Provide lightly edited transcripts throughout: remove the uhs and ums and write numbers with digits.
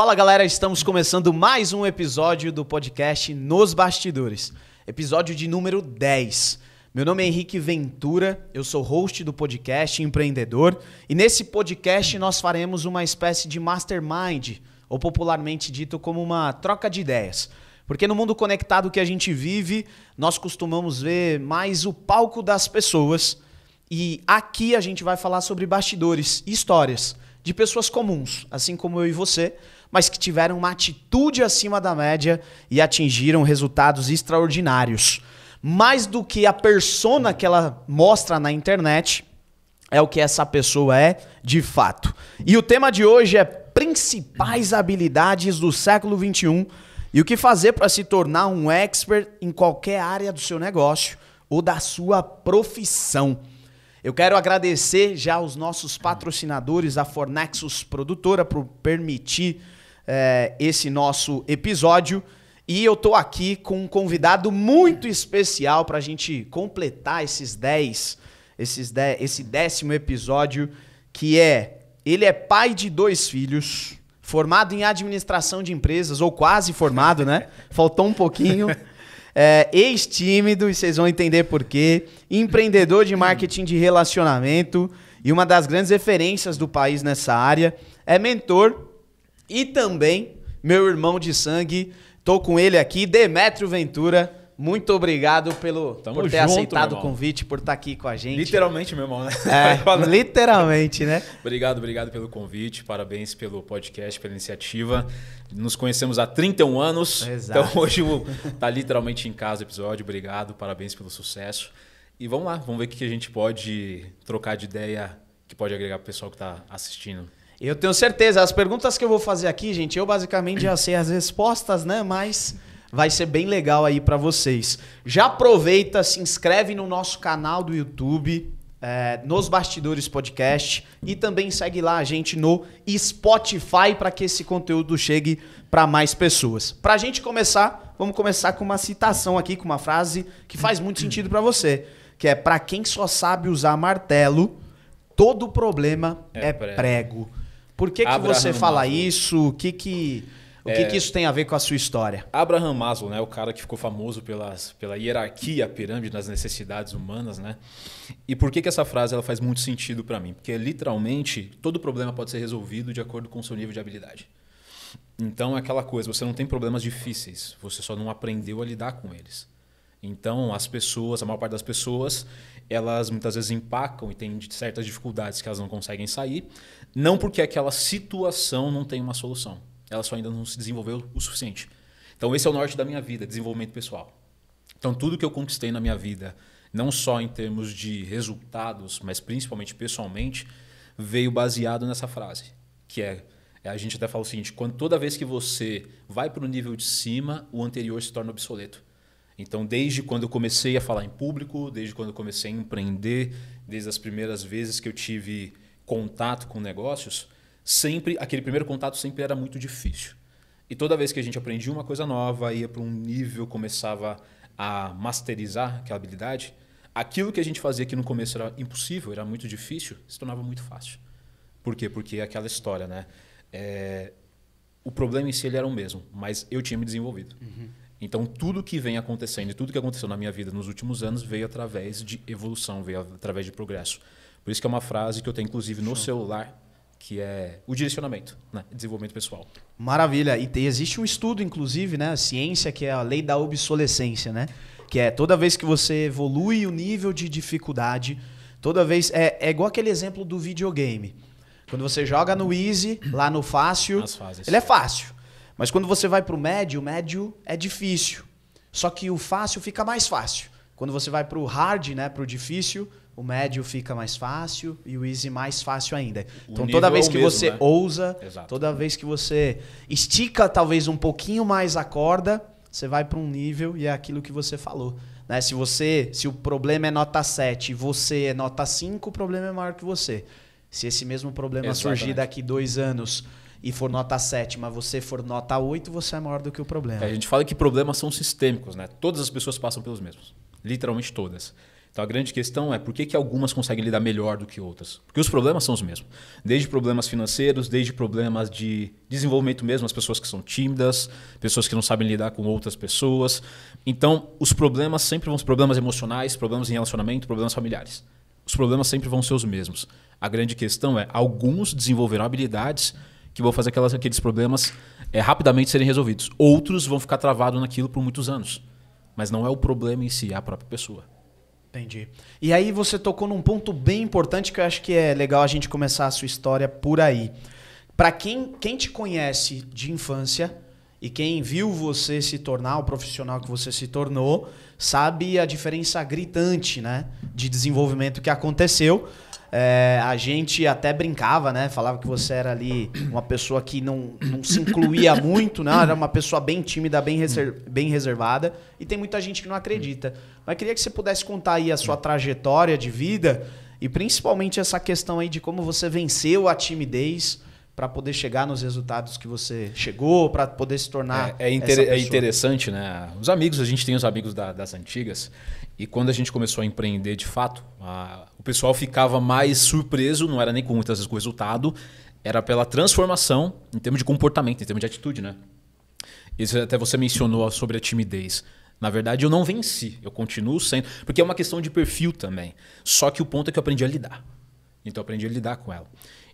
Fala galera, estamos começando mais um episódio do podcast Nos Bastidores, episódio de número 10. Meu nome é Henrique Ventura, eu sou host do podcast Empreendedor e nesse podcast nós faremos uma espécie de mastermind, ou popularmente dito como uma troca de ideias. Porque no mundo conectado que a gente vive, nós costumamos ver mais o palco das pessoas e aqui a gente vai falar sobre bastidores, histórias de pessoas comuns, assim como eu e você, mas que tiveram uma atitude acima da média e atingiram resultados extraordinários. Mais do que a persona que ela mostra na internet, é o que essa pessoa é de fato. E o tema de hoje é principais habilidades do século XXI e o que fazer para se tornar um expert em qualquer área do seu negócio ou da sua profissão. Eu quero agradecer já aos nossos patrocinadores, a Fornexus Produtora, por permitir esse nosso episódio. E eu tô aqui com um convidado muito especial para a gente completar esse 10º episódio, que ele é pai de 2 filhos, formado em administração de empresas, ou quase formado, né? Faltou um pouquinho. Ex-tímido, e vocês vão entender por quê. Empreendedor de marketing de relacionamento e uma das grandes referências do país nessa área. É mentor e também meu irmão de sangue. Tô com ele aqui, Demétrio Ventura. Muito obrigado por ter aceitado o convite, por estar aqui com a gente. Literalmente, meu irmão, né? Literalmente, né? Obrigado pelo convite, parabéns pelo podcast, pela iniciativa. Nos conhecemos há 31 anos, Exato. Então hoje tá literalmente em casa o episódio. Obrigado, parabéns pelo sucesso. E vamos lá, vamos ver o que a gente pode trocar de ideia que pode agregar pro pessoal que tá assistindo. Eu tenho certeza, as perguntas que eu vou fazer aqui, gente, eu basicamente já sei as respostas, né? Mas vai ser bem legal aí para vocês. Já aproveita, se inscreve no nosso canal do YouTube, Nos Bastidores Podcast, e também segue lá a gente no Spotify para que esse conteúdo chegue para mais pessoas. Para a gente começar, vamos começar com uma citação aqui, com uma frase que faz muito sentido para você, que é: para quem só sabe usar martelo, todo problema é prego. Por que você fala isso? O que isso tem a ver com a sua história? Abraham Maslow, né, o cara que ficou famoso pela hierarquia, a pirâmide das necessidades humanas, né? E por que essa frase ela faz muito sentido para mim? Porque literalmente todo problema pode ser resolvido de acordo com o seu nível de habilidade. Então é aquela coisa, você não tem problemas difíceis, você só não aprendeu a lidar com eles. Então as pessoas, a maior parte das pessoas, elas muitas vezes empacam e têm certas dificuldades que elas não conseguem sair, não porque aquela situação não tem uma solução. Ela só ainda não se desenvolveu o suficiente. Então esse é o norte da minha vida, desenvolvimento pessoal. Então tudo que eu conquistei na minha vida, não só em termos de resultados, mas principalmente pessoalmente, veio baseado nessa frase, que a gente até fala o seguinte: toda vez que você vai para o nível de cima, o anterior se torna obsoleto. Então desde quando eu comecei a falar em público, desde quando eu comecei a empreender, desde as primeiras vezes que eu tive contato com negócios, aquele primeiro contato sempre era muito difícil. E toda vez que a gente aprendia uma coisa nova, ia para um nível, começava a masterizar aquela habilidade, aquilo que a gente fazia que no começo era impossível, era muito difícil, se tornava muito fácil. Por quê? Porque é aquela história, né? O problema em si ele era o mesmo, mas eu tinha me desenvolvido. Uhum. Então tudo que vem acontecendo e tudo que aconteceu na minha vida nos últimos anos veio através de evolução, veio através de progresso. Por isso que é uma frase que eu tenho inclusive no celular, que é o direcionamento, né? Desenvolvimento pessoal. Maravilha. E existe um estudo, inclusive, né? A ciência, que é a lei da obsolescência, né? Que é toda vez que você evolui o nível de dificuldade, toda vez... É igual aquele exemplo do videogame. Quando você joga no easy, lá no fácil, ele é fácil. Mas quando você vai pro médio, o médio é difícil. Só que o fácil fica mais fácil. Quando você vai pro hard, né? Pro difícil, o médio fica mais fácil e o easy mais fácil ainda. Então toda vez que você ousa, toda vez que você estica talvez um pouquinho mais a corda, você vai para um nível e é aquilo que você falou. Né? Se o problema é nota 7 e você é nota 5, o problema é maior que você. Se esse mesmo problema surgir daqui 2 anos e for nota 7, mas você for nota 8, você é maior do que o problema. A gente fala que problemas são sistêmicos, né? Todas as pessoas passam pelos mesmos. Literalmente todas. Então a grande questão é por que algumas conseguem lidar melhor do que outras? Porque os problemas são os mesmos. Desde problemas financeiros, desde problemas de desenvolvimento mesmo, as pessoas que são tímidas, pessoas que não sabem lidar com outras pessoas. Então os problemas sempre vão ser problemas emocionais, problemas em relacionamento, problemas familiares. Os problemas sempre vão ser os mesmos. A grande questão é alguns desenvolverão habilidades que vão fazer aqueles problemas rapidamente serem resolvidos. Outros vão ficar travados naquilo por muitos anos. Mas não é o problema em si, é a própria pessoa. Entendi. E aí você tocou num ponto bem importante que eu acho que é legal a gente começar a sua história por aí. Para quem te conhece de infância e quem viu você se tornar o profissional que você se tornou, sabe a diferença gritante, né, de desenvolvimento que aconteceu. A gente até brincava, né? Falava que você era ali uma pessoa que não se incluía muito, né? Era uma pessoa bem tímida, bem reservada. E tem muita gente que não acredita. Mas queria que você pudesse contar aí a sua trajetória de vida e principalmente essa questão aí de como você venceu a timidez para poder chegar nos resultados que você chegou, para poder se tornar é interessante, né? Os amigos, a gente tem os amigos das antigas, e quando a gente começou a empreender de fato, o pessoal ficava mais surpreso, não era nem com muitas vezes com o resultado, era pela transformação em termos de comportamento, em termos de atitude, né? Isso até você mencionou sobre a timidez. Na verdade, eu não venci, eu continuo sendo, porque é uma questão de perfil também. Só que o ponto é que eu aprendi a lidar. Então eu aprendi a lidar com ela.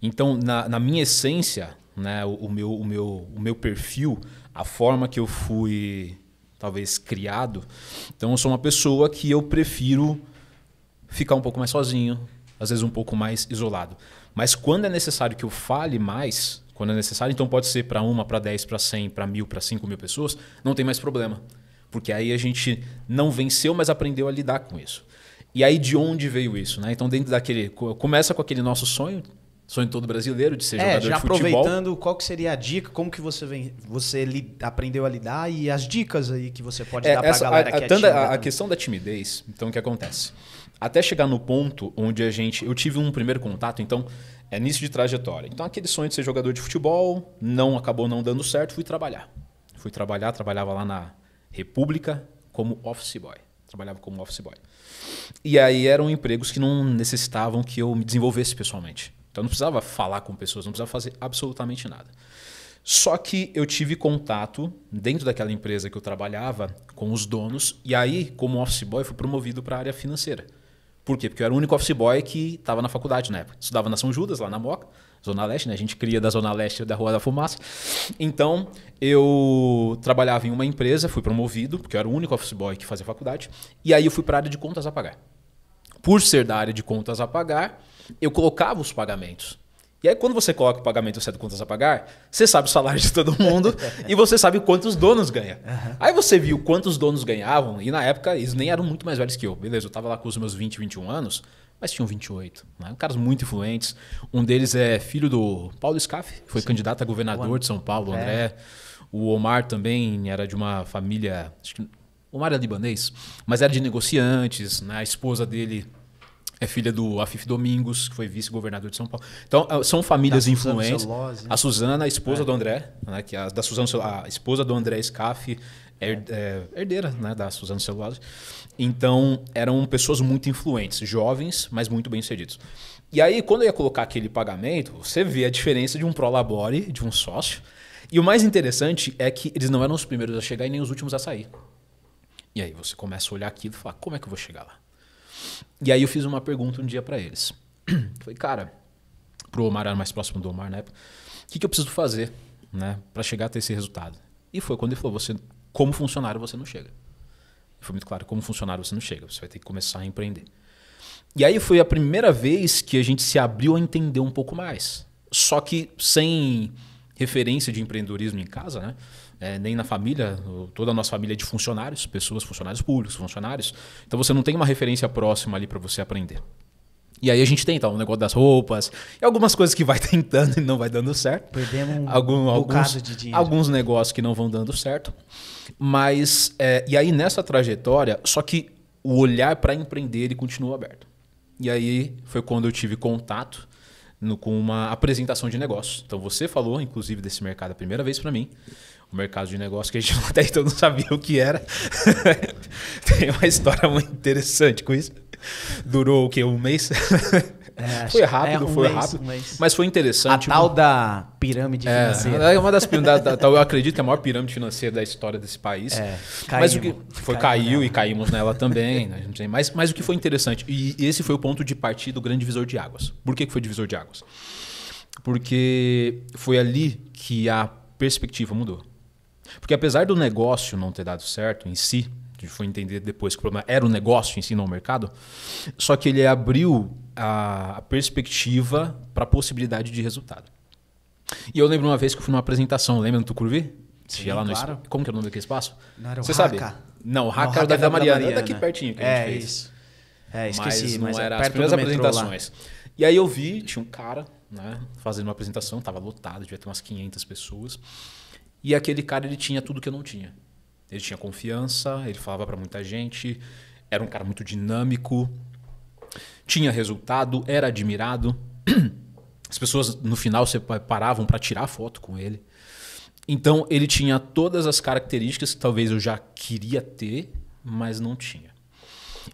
Então, na minha essência, né, o meu perfil, a forma que eu fui, talvez, criado, então eu sou uma pessoa que eu prefiro ficar um pouco mais sozinho, às vezes um pouco mais isolado. Mas quando é necessário que eu fale mais, quando é necessário, então pode ser para 1, para 10, para 100, para 1.000, para 5.000 pessoas, não tem mais problema. Porque aí a gente não venceu, mas aprendeu a lidar com isso. E aí de onde veio isso? Né? Então dentro daquele... Começa com aquele nosso sonho todo brasileiro de ser jogador de futebol. Aproveitando, qual que seria a dica? Como que você aprendeu a lidar e as dicas aí que você pode dar para a galera que é tímida? A questão da timidez, então o que acontece? Até chegar no ponto onde eu tive um primeiro contato, então é início de trajetória. Então aquele sonho de ser jogador de futebol acabou não dando certo, fui trabalhar. Trabalhava lá na República como office boy. Trabalhava como office boy. E aí eram empregos que não necessitavam que eu me desenvolvesse pessoalmente. Então eu não precisava falar com pessoas, não precisava fazer absolutamente nada. Só que eu tive contato dentro daquela empresa que eu trabalhava com os donos. E aí, como office boy, fui promovido para a área financeira. Por quê? Porque eu era o único office boy que estava na faculdade na época. Estudava na São Judas, lá na Moca, Zona Leste, né? A gente cria da Zona Leste da Rua da Fumaça. Então, eu trabalhava em uma empresa, fui promovido, porque eu era o único office boy que fazia faculdade. E aí eu fui para a área de contas a pagar. Por ser da área de contas a pagar, eu colocava os pagamentos. E aí, quando você coloca o pagamento certo de contas a pagar, você sabe o salário de todo mundo e você sabe quantos donos ganha. Uhum. Aí você viu quantos donos ganhavam, e na época eles nem eram muito mais velhos que eu. Beleza, eu estava lá com os meus 20, 21 anos, mas tinham 28. Né? Caras muito influentes. Um deles é filho do Paulo Scaff, que foi candidato a governador de São Paulo, André. O Omar também era de uma família... Acho que o Omar é libanês, mas era de negociantes. Né? A esposa dele... é filha do Afif Domingos, que foi vice-governador de São Paulo. Então, são famílias influentes. Celulose, né? A Suzana, a esposa do André, né, que a esposa do André Scaff, herdeira, né, da Suzana Celulose. Então, eram pessoas muito influentes, jovens, mas muito bem-sucedidos. E aí, quando eu ia colocar aquele pagamento, você vê a diferença de um prolabore, de um sócio. E o mais interessante é que eles não eram os primeiros a chegar e nem os últimos a sair. E aí você começa a olhar aquilo e falar, como é que eu vou chegar lá? E aí eu fiz uma pergunta um dia para eles. Falei, cara, pro Omar, era mais próximo do Omar na época, o que eu preciso fazer, né, para chegar a ter esse resultado? E foi quando ele falou, como funcionário você não chega. Foi muito claro, como funcionário você não chega, você vai ter que começar a empreender. E aí foi a primeira vez que a gente se abriu a entender um pouco mais. Só que sem referência de empreendedorismo em casa, né? Nem na família, toda a nossa família é de funcionários, funcionários públicos, funcionários. Então você não tem uma referência próxima ali para você aprender. E aí a gente tenta o negócio das roupas, e algumas coisas que vai tentando e não vai dando certo. Perdemos um bocado de dinheiro. Alguns negócios que não vão dando certo. Mas, e aí nessa trajetória, só que o olhar para empreender ele continua aberto. E aí foi quando eu tive contato com uma apresentação de negócio. Então você falou, inclusive, desse mercado a primeira vez para mim. o mercado de negócio, que a gente até então não sabia o que era. Tem uma história muito interessante com isso. Durou o quê? Um mês? Foi rápido, um mês. Mas foi interessante. A tal da pirâmide financeira. É uma das pirâmides, eu acredito que é a maior pirâmide financeira da história desse país. Mas o que caiu e caímos nela também. Né? Mas o que foi interessante, e esse foi o ponto de partida do grande divisor de águas. Por que foi divisor de águas? Porque foi ali que a perspectiva mudou. Porque apesar do negócio não ter dado certo em si, a gente foi entender depois que o problema era o negócio em si, não o mercado, só que ele abriu a perspectiva para a possibilidade de resultado. E eu lembro uma vez que eu fui numa apresentação, lembra no Tucuruvi? Sim, claro. Como que era o nome daquele espaço? Não era o Você Haka? sabe? Não, o Haka era da Vila Mariana. É daqui pertinho que a gente fez. Isso. Esqueci, mas não era as perto primeiras do metrô apresentações. E aí eu vi, tinha um cara, né, fazendo uma apresentação, estava lotado, devia ter umas 500 pessoas. E aquele cara, ele tinha tudo que eu não tinha. Ele tinha confiança, ele falava para muita gente, era um cara muito dinâmico, tinha resultado, era admirado. As pessoas no final paravam para tirar foto com ele. Então ele tinha todas as características que talvez eu já queria ter, mas não tinha.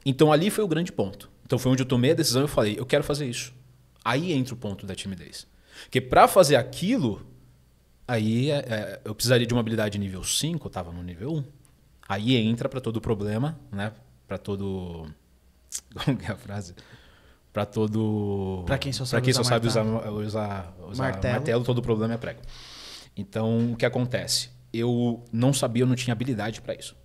Então ali foi o grande ponto. Então foi onde eu tomei a decisão e eu falei, eu quero fazer isso. Aí entra o ponto da timidez. Porque para fazer aquilo, aí eu precisaria de uma habilidade nível 5, eu estava no nível 1. Aí entra para todo problema, né? Para todo... Como que é a frase? Para todo... Para quem só sabe usar martelo, todo problema é prego. Então, o que acontece? Eu não sabia, eu não tinha habilidade para isso.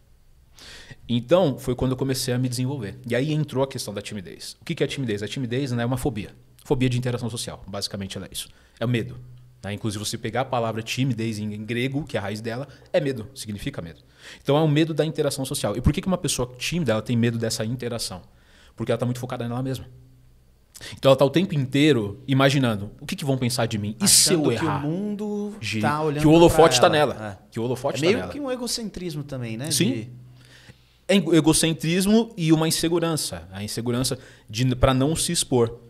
Então, foi quando eu comecei a me desenvolver. E aí entrou a questão da timidez. O que é a timidez? A timidez, né, é uma fobia. Fobia de interação social. Basicamente, ela é isso. É o medo. Né? Inclusive, você pegar a palavra timidez em grego, que é a raiz dela, é medo. Significa medo. Então, é o medo da interação social. E por que uma pessoa tímida ela tem medo dessa interação? Porque ela está muito focada nela mesma. Então ela está o tempo inteiro imaginando o que vão pensar de mim. E se eu errar? Que o mundo está olhando que o holofote está nela. Que o holofote é está meio nela. que um egocentrismo também, né? Sim. É egocentrismo e uma insegurança. A insegurança para não se expor.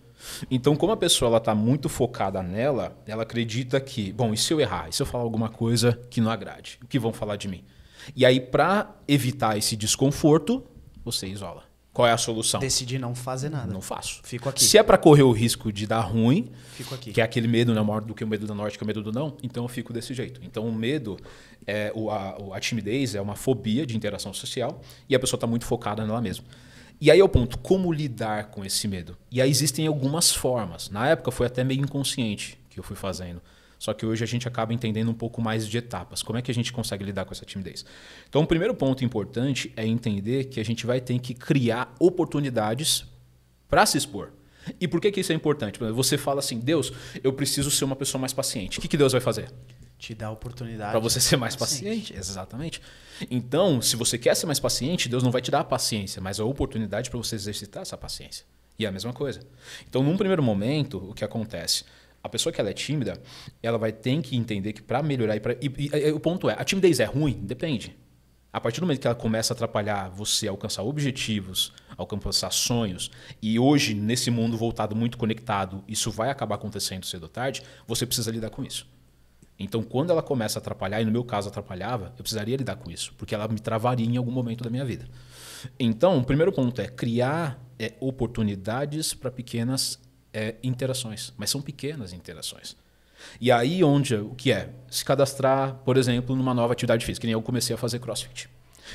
Então, como a pessoa está muito focada nela, ela acredita que, bom, e se eu errar? E se eu falar alguma coisa que não agrade? O que vão falar de mim? E aí, para evitar esse desconforto, você isola. Qual é a solução? Decidir não fazer nada. Não faço. Fico aqui. Se é para correr o risco de dar ruim, fico aqui. Que é aquele medo, não é maior do que o medo da norte, que é o medo do não, então eu fico desse jeito. Então o medo, a timidez é uma fobia de interação social e a pessoa está muito focada nela mesma. E aí é o ponto, como lidar com esse medo? E aí existem algumas formas. Na época foi até meio inconsciente que eu fui fazendo. Só que hoje a gente acaba entendendo um pouco mais de etapas. Como é que a gente consegue lidar com essa timidez? Então, o primeiro ponto importante é entender que a gente vai ter que criar oportunidades para se expor. E por que isso é importante? Você fala assim, Deus, eu preciso ser uma pessoa mais paciente. O que Deus vai fazer? Te dá oportunidade. Para você ser mais paciente. Exatamente. Então, se você quer ser mais paciente, Deus não vai te dar a paciência, mas a oportunidade para você exercitar essa paciência. E é a mesma coisa. Então, num primeiro momento, o que acontece? A pessoa que ela é tímida, ela vai ter que entender que para melhorar... E o ponto é, a timidez é ruim? Depende. A partir do momento que ela começa a atrapalhar você a alcançar objetivos, alcançar sonhos, e hoje, nesse mundo voltado muito conectado, isso vai acabar acontecendo cedo ou tarde, você precisa lidar com isso. Então, quando ela começa a atrapalhar, e no meu caso atrapalhava, eu precisaria lidar com isso, porque ela me travaria em algum momento da minha vida. Então, o primeiro ponto é criar oportunidades para pequenas interações, mas são pequenas interações. E aí o que é? Se cadastrar, por exemplo, numa nova atividade física, que nem eu comecei a fazer CrossFit.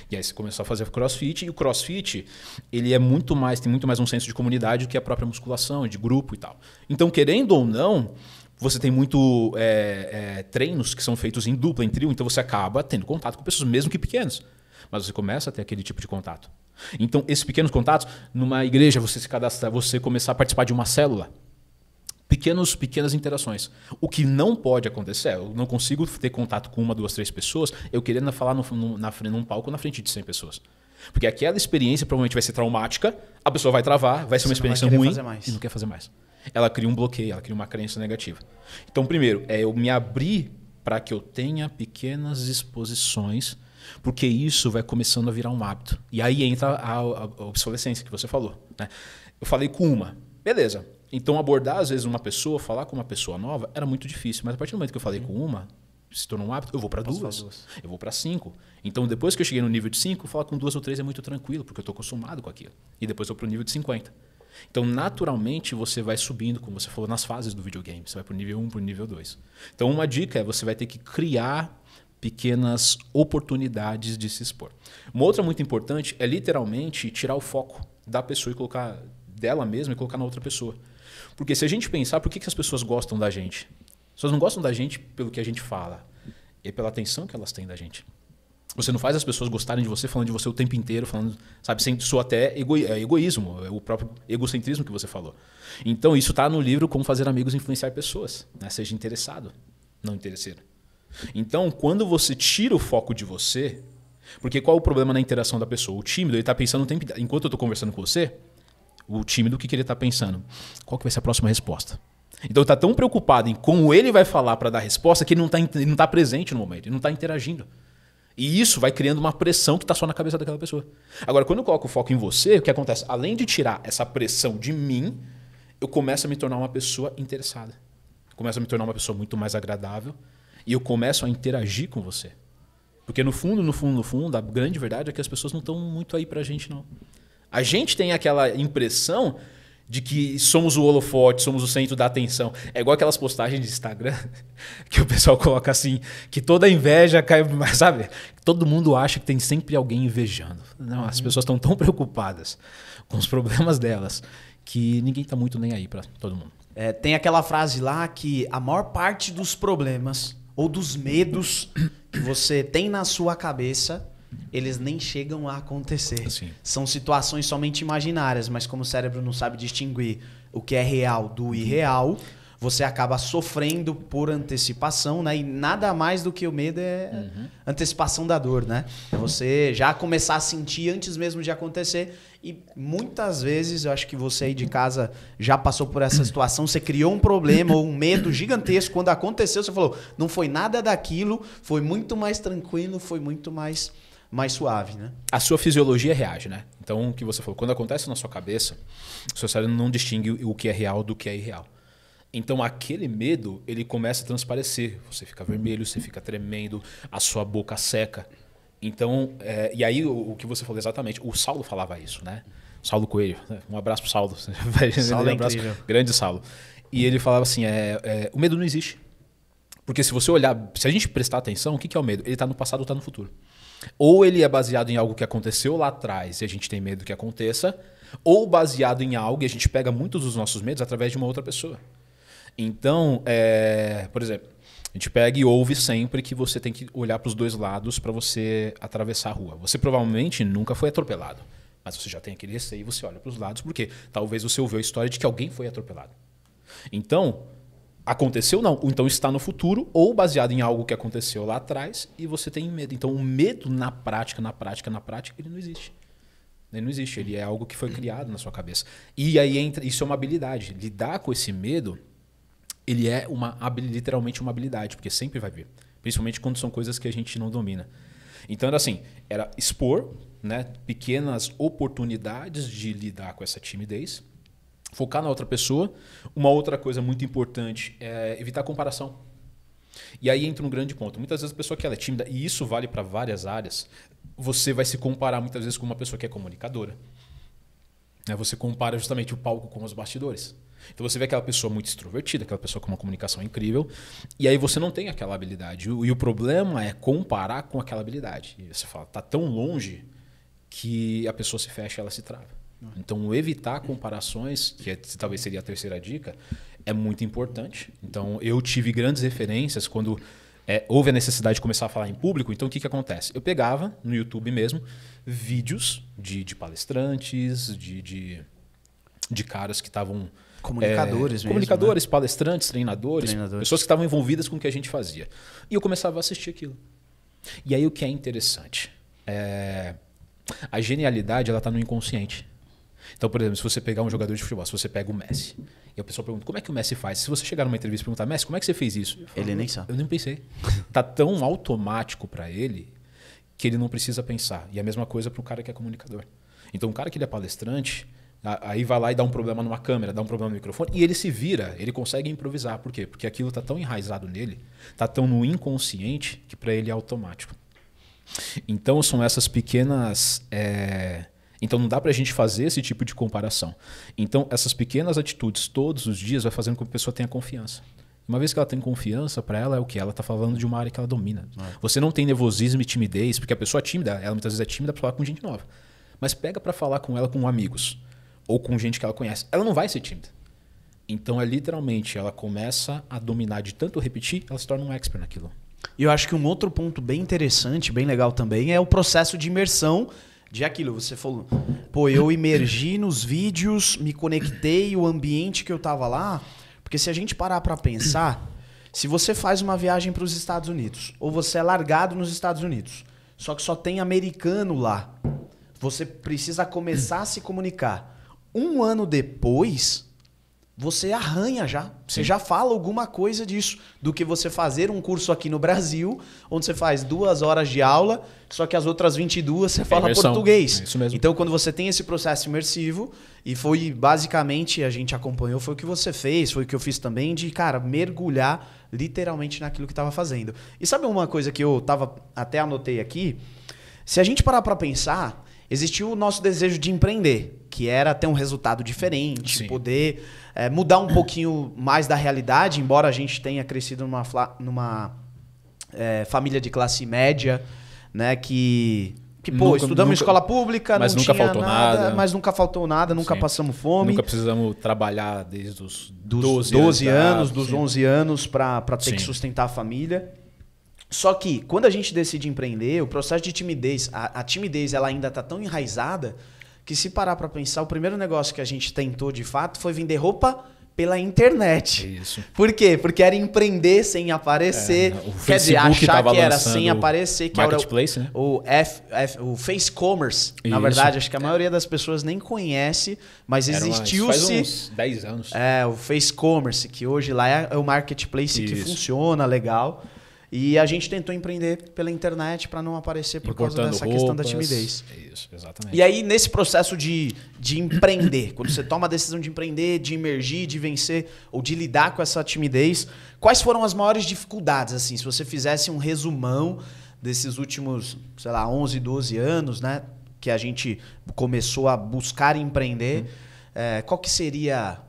E aí você começou a fazer CrossFit, e o CrossFit ele tem muito mais um senso de comunidade do que a própria musculação, de grupo e tal. Então, querendo ou não, você tem muito treinos que são feitos em dupla, em trio, então você acaba tendo contato com pessoas, mesmo que pequenas. Mas você começa a ter aquele tipo de contato. Então, esses pequenos contatos, numa igreja, você se cadastrar, você começar a participar de uma célula. Pequenas interações. O que não pode acontecer eu não consigo ter contato com 1, 2, 3 pessoas, eu querendo falar num palco na frente de 100 pessoas. Porque aquela experiência provavelmente vai ser traumática, a pessoa vai travar, vai ser uma experiência ruim e não quer fazer mais. Ela cria um bloqueio, ela cria uma crença negativa. Então, primeiro, eu me abrir para que eu tenha pequenas exposições, porque isso vai começando a virar um hábito. E aí entra a obsolescência que você falou. Né? Eu falei com uma, beleza. Então abordar às vezes uma pessoa, falar com uma pessoa nova, era muito difícil. Mas a partir do momento que eu falei com uma, se tornou um hábito, eu vou para Posso 2, falar 2. eu vou para 5. Então, depois que eu cheguei no nível de 5, falar com 2 ou 3 é muito tranquilo, porque eu estou acostumado com aquilo. E depois eu vou para o nível de 50. Então, naturalmente, você vai subindo, como você falou, nas fases do videogame. Você vai para o nível 1, para o nível 2. Então, uma dica é você vai ter que criar pequenas oportunidades de se expor. Uma outra muito importante é literalmente tirar o foco da pessoa e colocar dela mesma e colocar na outra pessoa. Porque se a gente pensar, por que as pessoas gostam da gente? As pessoas não gostam da gente pelo que a gente fala, é pela atenção que elas têm da gente. Você não faz as pessoas gostarem de você falando de você o tempo inteiro, falando, sabe, sem soa até egoísmo, é o próprio egocentrismo que você falou. Então, isso está no livro Como Fazer Amigos e Influenciar Pessoas. Né? Seja interessado, não interesseiro. Então, quando você tira o foco de você, porque qual é o problema na interação da pessoa? O tímido, ele está pensando o tempo inteiro. Enquanto eu estou conversando com você, o tímido, o que ele está pensando? Qual que vai ser a próxima resposta? Então, ele está tão preocupado em como ele vai falar para dar a resposta que ele não está presente no momento, ele não está interagindo. E isso vai criando uma pressão que está só na cabeça daquela pessoa. Agora, quando eu coloco o foco em você, o que acontece? Além de tirar essa pressão de mim, eu começo a me tornar uma pessoa interessada. Eu começo a me tornar uma pessoa muito mais agradável e eu começo a interagir com você. Porque no fundo, a grande verdade é que as pessoas não estão muito aí pra gente, não. A gente tem aquela impressão de que somos o holofote, somos o centro da atenção. É igual aquelas postagens de Instagram que o pessoal coloca assim, que toda inveja cai, sabe? Todo mundo acha que tem sempre alguém invejando. Não, as pessoas estão tão preocupadas com os problemas delas que ninguém está muito nem aí para todo mundo. Tem aquela frase lá que a maior parte dos problemas ou dos medos que você tem na sua cabeça, eles nem chegam a acontecer. Sim. São situações somente imaginárias, mas como o cérebro não sabe distinguir o que é real do irreal, você acaba sofrendo por antecipação, né? E nada mais do que o medo é antecipação da dor, né? É você já começar a sentir antes mesmo de acontecer. E muitas vezes, eu acho que você aí de casa já passou por essa situação, você criou um problema ou um medo gigantesco, quando aconteceu você falou, não foi nada daquilo, foi muito mais tranquilo, foi muito mais suave, né? A sua fisiologia reage, né? Então, o que você falou, quando acontece na sua cabeça, o seu cérebro não distingue o que é real do que é irreal. Então, aquele medo, ele começa a transparecer. Você fica vermelho, você fica tremendo, a sua boca seca. Então, e aí o que você falou exatamente, o Saulo falava isso, né? Saulo Coelho, um abraço pro Saulo. Saulo é incrível. Grande Saulo. E ele falava assim, o medo não existe. Porque se você olhar, se a gente prestar atenção, o que é o medo? Ele está no passado ou está no futuro. Ou ele é baseado em algo que aconteceu lá atrás e a gente tem medo que aconteça, ou baseado em algo e a gente pega muitos dos nossos medos através de uma outra pessoa. Então, por exemplo, a gente pega e ouve sempre que você tem que olhar para os dois lados para você atravessar a rua. Você provavelmente nunca foi atropelado, mas você já tem aquele receio e você olha para os lados porque talvez você ouviu a história de que alguém foi atropelado. Então, aconteceu não, então está no futuro ou baseado em algo que aconteceu lá atrás e você tem medo. Então, o medo na prática, ele não existe. Ele não existe, ele é algo que foi criado na sua cabeça. E aí isso é uma habilidade. Lidar com esse medo, ele é literalmente uma habilidade, porque sempre vai vir. Principalmente quando são coisas que a gente não domina. Então era expor, né, pequenas oportunidades de lidar com essa timidez, focar na outra pessoa. Uma outra coisa muito importante é evitar comparação. E aí entra um grande ponto. Muitas vezes a pessoa que ela é tímida, e isso vale para várias áreas, você vai se comparar muitas vezes com uma pessoa que é comunicadora. Você compara justamente o palco com os bastidores. Então você vê aquela pessoa muito extrovertida, aquela pessoa com uma comunicação incrível, e aí você não tem aquela habilidade. E o problema é comparar com aquela habilidade. E você fala, tá tão longe que a pessoa se fecha e ela se trava. Então evitar comparações, que talvez seria a terceira dica, é muito importante. Então eu tive grandes referências quando houve a necessidade de começar a falar em público. Então o que acontece? Eu pegava no YouTube mesmo vídeos de palestrantes, de caras que estavam... Comunicadores mesmo. Comunicadores, né? Palestrantes, treinadores, pessoas que estavam envolvidas com o que a gente fazia. E eu começava a assistir aquilo. E aí o que é interessante? A genialidade ela está no inconsciente. Então, por exemplo, se você pegar um jogador de futebol, se você pega o Messi, e a pessoa pergunta, como é que o Messi faz? Se você chegar numa entrevista e perguntar, Messi, como é que você fez isso? Ele nem sabe. Eu nem pensei. Tá tão automático para ele que ele não precisa pensar. E a mesma coisa para o cara que é comunicador. Então, um cara que ele é palestrante, Aí vai lá e dá um problema numa câmera, dá um problema no microfone, e ele se vira, ele consegue improvisar. Por quê? Porque aquilo está tão enraizado nele, está tão no inconsciente, que para ele é automático. Então são essas pequenas... Então não dá para a gente fazer esse tipo de comparação. Então essas pequenas atitudes todos os dias vai fazendo com que a pessoa tenha confiança. Uma vez que ela tem confiança, para ela é o que? Ela está falando de uma área que ela domina. Você não tem nervosismo e timidez, porque a pessoa tímida, ela muitas vezes é tímida para falar com gente nova. Mas pega para falar com ela com amigos ou com gente que ela conhece. Ela não vai ser tímida. Então é literalmente, ela começa a dominar de tanto repetir, ela se torna um expert naquilo. E eu acho que um outro ponto bem interessante, bem legal também, é o processo de imersão de aquilo. Você falou, pô, eu imergi nos vídeos, me conectei, o ambiente que eu tava lá. Porque se a gente parar para pensar, se você faz uma viagem para os Estados Unidos, ou você é largado nos Estados Unidos, só que só tem americano lá, você precisa começar a se comunicar. Um ano depois, você arranha já. Você já fala alguma coisa disso, do que você fazer um curso aqui no Brasil, onde você faz 2 horas de aula, só que as outras 22 você fala português. É isso mesmo. Então, quando você tem esse processo imersivo, e foi basicamente, a gente acompanhou, foi o que você fez, foi o que eu fiz também, de, cara, mergulhar literalmente naquilo que estava fazendo. E sabe uma coisa que eu até anotei aqui? Se a gente parar para pensar, existiu o nosso desejo de empreender, que era ter um resultado diferente, Sim. poder mudar um pouquinho mais da realidade, embora a gente tenha crescido numa família de classe média, né, que pô, estudamos em escola pública, mas não nunca tinha faltou nada, mas nunca faltou nada, nunca Sim. passamos fome. Nunca precisamos trabalhar desde os Dos 12 anos, dos sim. 11 anos para ter Sim. que sustentar a família. Só que quando a gente decide empreender, o processo de timidez, a timidez ela ainda está tão enraizada que se parar para pensar, o primeiro negócio que a gente tentou de fato foi vender roupa pela internet. Isso. Por quê? Porque era empreender sem aparecer. Quer dizer, achar que era sem aparecer. Que Marketplace, era né? o Face Commerce. Na verdade, acho que a maioria das pessoas nem conhece, mas existiu-se... Faz uns 10 anos. O Face Commerce, que hoje lá é o marketplace que funciona legal. E a gente tentou empreender pela internet para não aparecer por causa dessa questão da timidez. Isso, exatamente. E aí, nesse processo de empreender, quando você toma a decisão de empreender, de emergir, de vencer ou de lidar com essa timidez, quais foram as maiores dificuldades, assim, se você fizesse um resumão desses últimos, sei lá, 11, 12 anos, né, que a gente começou a buscar empreender, qual que seria...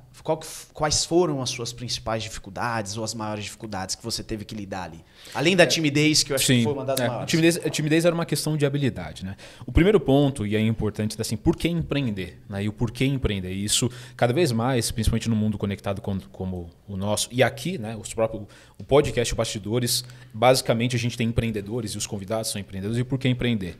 Quais foram as suas principais dificuldades ou as maiores dificuldades que você teve que lidar ali? Além da timidez, que eu acho que foi uma das maiores. Timidez era uma questão de habilidade, né? O primeiro ponto, e é importante, assim, por que empreender? Né? E o porquê empreender? E isso, cada vez mais, principalmente no mundo conectado como o nosso, e aqui, né, o podcast Bastidores, basicamente a gente tem empreendedores e os convidados são empreendedores. E o porquê empreender?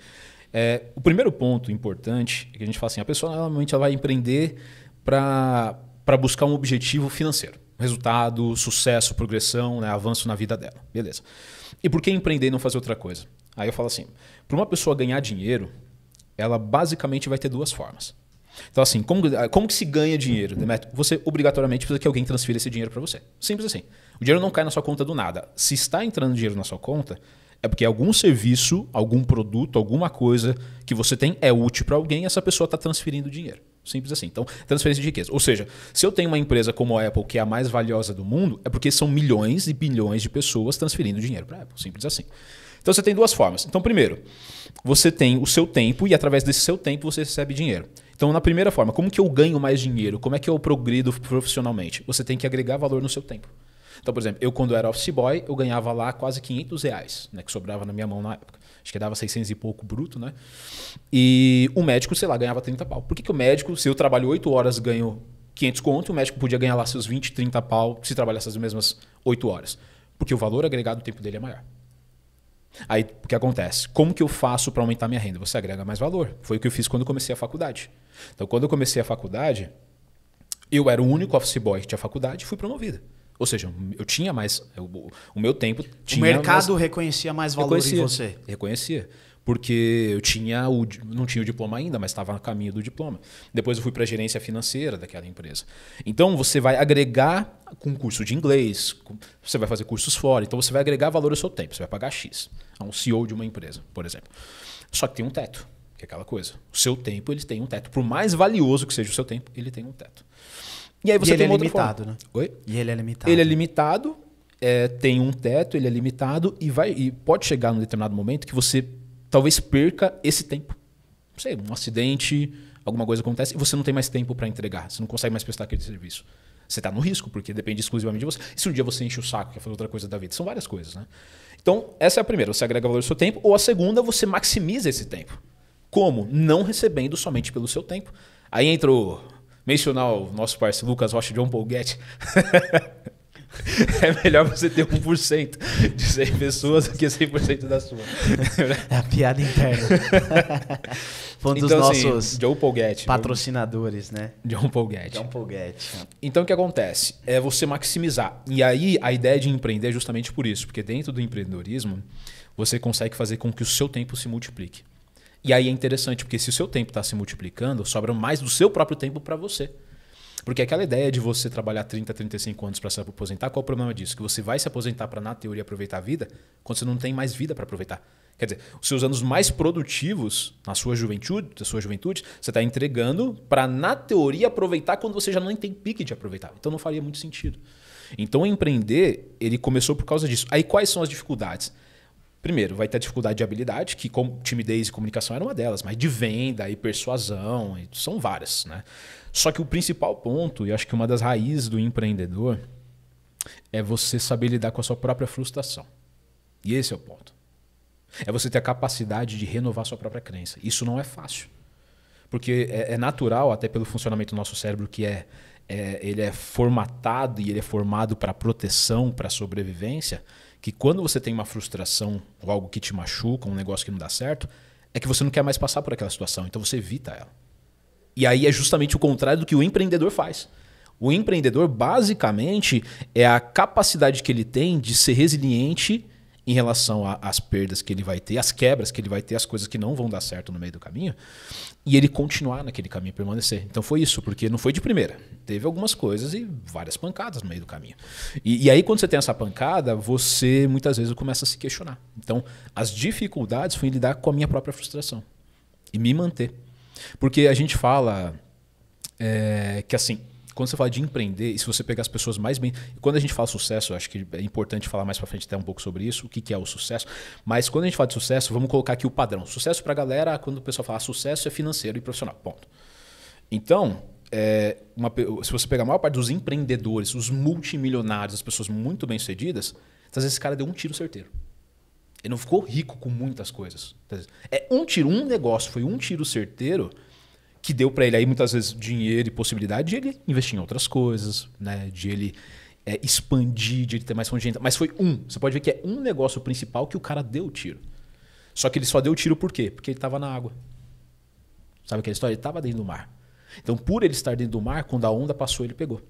O primeiro ponto importante é que a gente fala assim, a pessoa normalmente ela vai empreender para buscar um objetivo financeiro. Resultado, sucesso, progressão, né, avanço na vida dela. Beleza. E por que empreender e não fazer outra coisa? Aí eu falo assim, para uma pessoa ganhar dinheiro, ela basicamente vai ter 2 formas. Então assim, como que se ganha dinheiro, Demetrio? Você obrigatoriamente precisa que alguém transfira esse dinheiro para você. Simples assim. O dinheiro não cai na sua conta do nada. Se está entrando dinheiro na sua conta, é porque algum serviço, algum produto, alguma coisa que você tem é útil para alguém e essa pessoa está transferindo dinheiro. Simples assim. Então, transferência de riqueza. Ou seja, se eu tenho uma empresa como a Apple, que é a mais valiosa do mundo, é porque são milhões e bilhões de pessoas transferindo dinheiro para a Apple. Simples assim. Então, você tem 2 formas. Então, primeiro, você tem o seu tempo e através desse seu tempo você recebe dinheiro. Então, na primeira forma, como que eu ganho mais dinheiro? Como é que eu progrido profissionalmente? Você tem que agregar valor no seu tempo. Então, por exemplo, eu quando era office boy, eu ganhava lá quase R$500, né, que sobrava na minha mão na época. Acho que dava 600 e pouco bruto, né? E o médico, sei lá, ganhava 30 pau. Por que o médico, se eu trabalho 8 horas, ganho 500 conto, o médico podia ganhar lá seus 20, 30 pau se trabalhasse as mesmas 8 horas? Porque o valor agregado do tempo dele é maior. Aí, o que acontece? Como que eu faço para aumentar minha renda? Você agrega mais valor. Foi o que eu fiz quando eu comecei a faculdade. Então, quando eu comecei a faculdade, eu era o único office boy que tinha faculdade e fui promovido. Ou seja, eu tinha mais... O meu tempo tinha... O mercado reconhecia mais valor em você. Reconhecia. Porque eu não tinha o diploma ainda, mas estava no caminho do diploma. Depois eu fui para a gerência financeira daquela empresa. Então, você vai agregar com curso de inglês, você vai fazer cursos fora. Então, você vai agregar valor ao seu tempo. Você vai pagar X a um CEO de uma empresa, por exemplo. Só que tem um teto. Que é aquela coisa. O seu tempo, ele tem um teto. Por mais valioso que seja o seu tempo, ele tem um teto. E aí você tem uma outra limitado, forma. né? Oi? E ele é limitado. Ele é limitado, tem um teto, ele é limitado e pode chegar num determinado momento que você talvez perca esse tempo. Não sei, um acidente, alguma coisa acontece e você não tem mais tempo para entregar. Você não consegue mais prestar aquele serviço. Você está no risco, porque depende exclusivamente de você. E se um dia você enche o saco e quer fazer outra coisa da vida? São várias coisas, né? Então, essa é a primeira. Você agrega valor ao seu tempo. Ou a segunda, você maximiza esse tempo. Como? Não recebendo somente pelo seu tempo. Aí entra mencionar o nosso parceiro Lucas Rocha e John Paul Getty. É melhor você ter 1% de 100 pessoas do que 100% da sua. É a piada interna. Foi um dos então, nossos assim, John Paul Getty, patrocinadores, né? John Paul Getty. John Paul Getty. Então o que acontece? É você maximizar. E aí a ideia de empreender é justamente por isso. Porque dentro do empreendedorismo, você consegue fazer com que o seu tempo se multiplique. E aí é interessante, porque se o seu tempo está se multiplicando, sobra mais do seu próprio tempo para você. Porque aquela ideia de você trabalhar 30, 35 anos para se aposentar, qual é o problema disso? Que você vai se aposentar para, na teoria, aproveitar a vida quando você não tem mais vida para aproveitar. Quer dizer, os seus anos mais produtivos na sua juventude, você está entregando para, na teoria, aproveitar quando você já não tem pique de aproveitar. Então não faria muito sentido. Então empreender, ele começou por causa disso. Aí quais são as dificuldades? Primeiro, vai ter a dificuldade de habilidade, que timidez e comunicação era uma delas, mas de venda e persuasão, são várias, né? Só que o principal ponto, e acho que uma das raízes do empreendedor, é você saber lidar com a sua própria frustração. E esse é o ponto. É você ter a capacidade de renovar sua própria crença. Isso não é fácil. Porque é natural, até pelo funcionamento do nosso cérebro, que ele é formatado e ele é formado para proteção, para sobrevivência, que quando você tem uma frustração ou algo que te machuca, um negócio que não dá certo, é que você não quer mais passar por aquela situação, então você evita ela. E aí é justamente o contrário do que o empreendedor faz. O empreendedor, basicamente, é a capacidade que ele tem de ser resiliente em relação às perdas que ele vai ter, às quebras que ele vai ter, as coisas que não vão dar certo no meio do caminho, e ele continuar naquele caminho, permanecer. Então foi isso, porque não foi de primeira. Teve algumas coisas e várias pancadas no meio do caminho. E aí, quando você tem essa pancada, você muitas vezes começa a se questionar. Então, as dificuldades foi em lidar com a minha própria frustração e me manter. Porque a gente fala que assim, quando você fala de empreender, e se você pegar as pessoas mais bem... Quando a gente fala sucesso, eu acho que é importante falar mais pra frente até um pouco sobre isso, o que é o sucesso. Mas quando a gente fala de sucesso, vamos colocar aqui o padrão. Sucesso pra galera, quando o pessoal fala sucesso, é financeiro e profissional. Ponto. Então, se você pegar a maior parte dos empreendedores, os multimilionários, as pessoas muito bem-sucedidas, às vezes esse cara deu um tiro certeiro. Ele não ficou rico com muitas coisas. Um negócio, foi um tiro certeiro que deu para ele aí muitas vezes dinheiro e possibilidade de ele investir em outras coisas, né? De ele expandir, de ele ter mais fonte de renda. Mas foi você pode ver que é um negócio principal que o cara deu o tiro. Só que ele só deu o tiro por quê? Porque ele estava na água. Sabe aquela história? Ele estava dentro do mar. Então, por ele estar dentro do mar, quando a onda passou, ele pegou.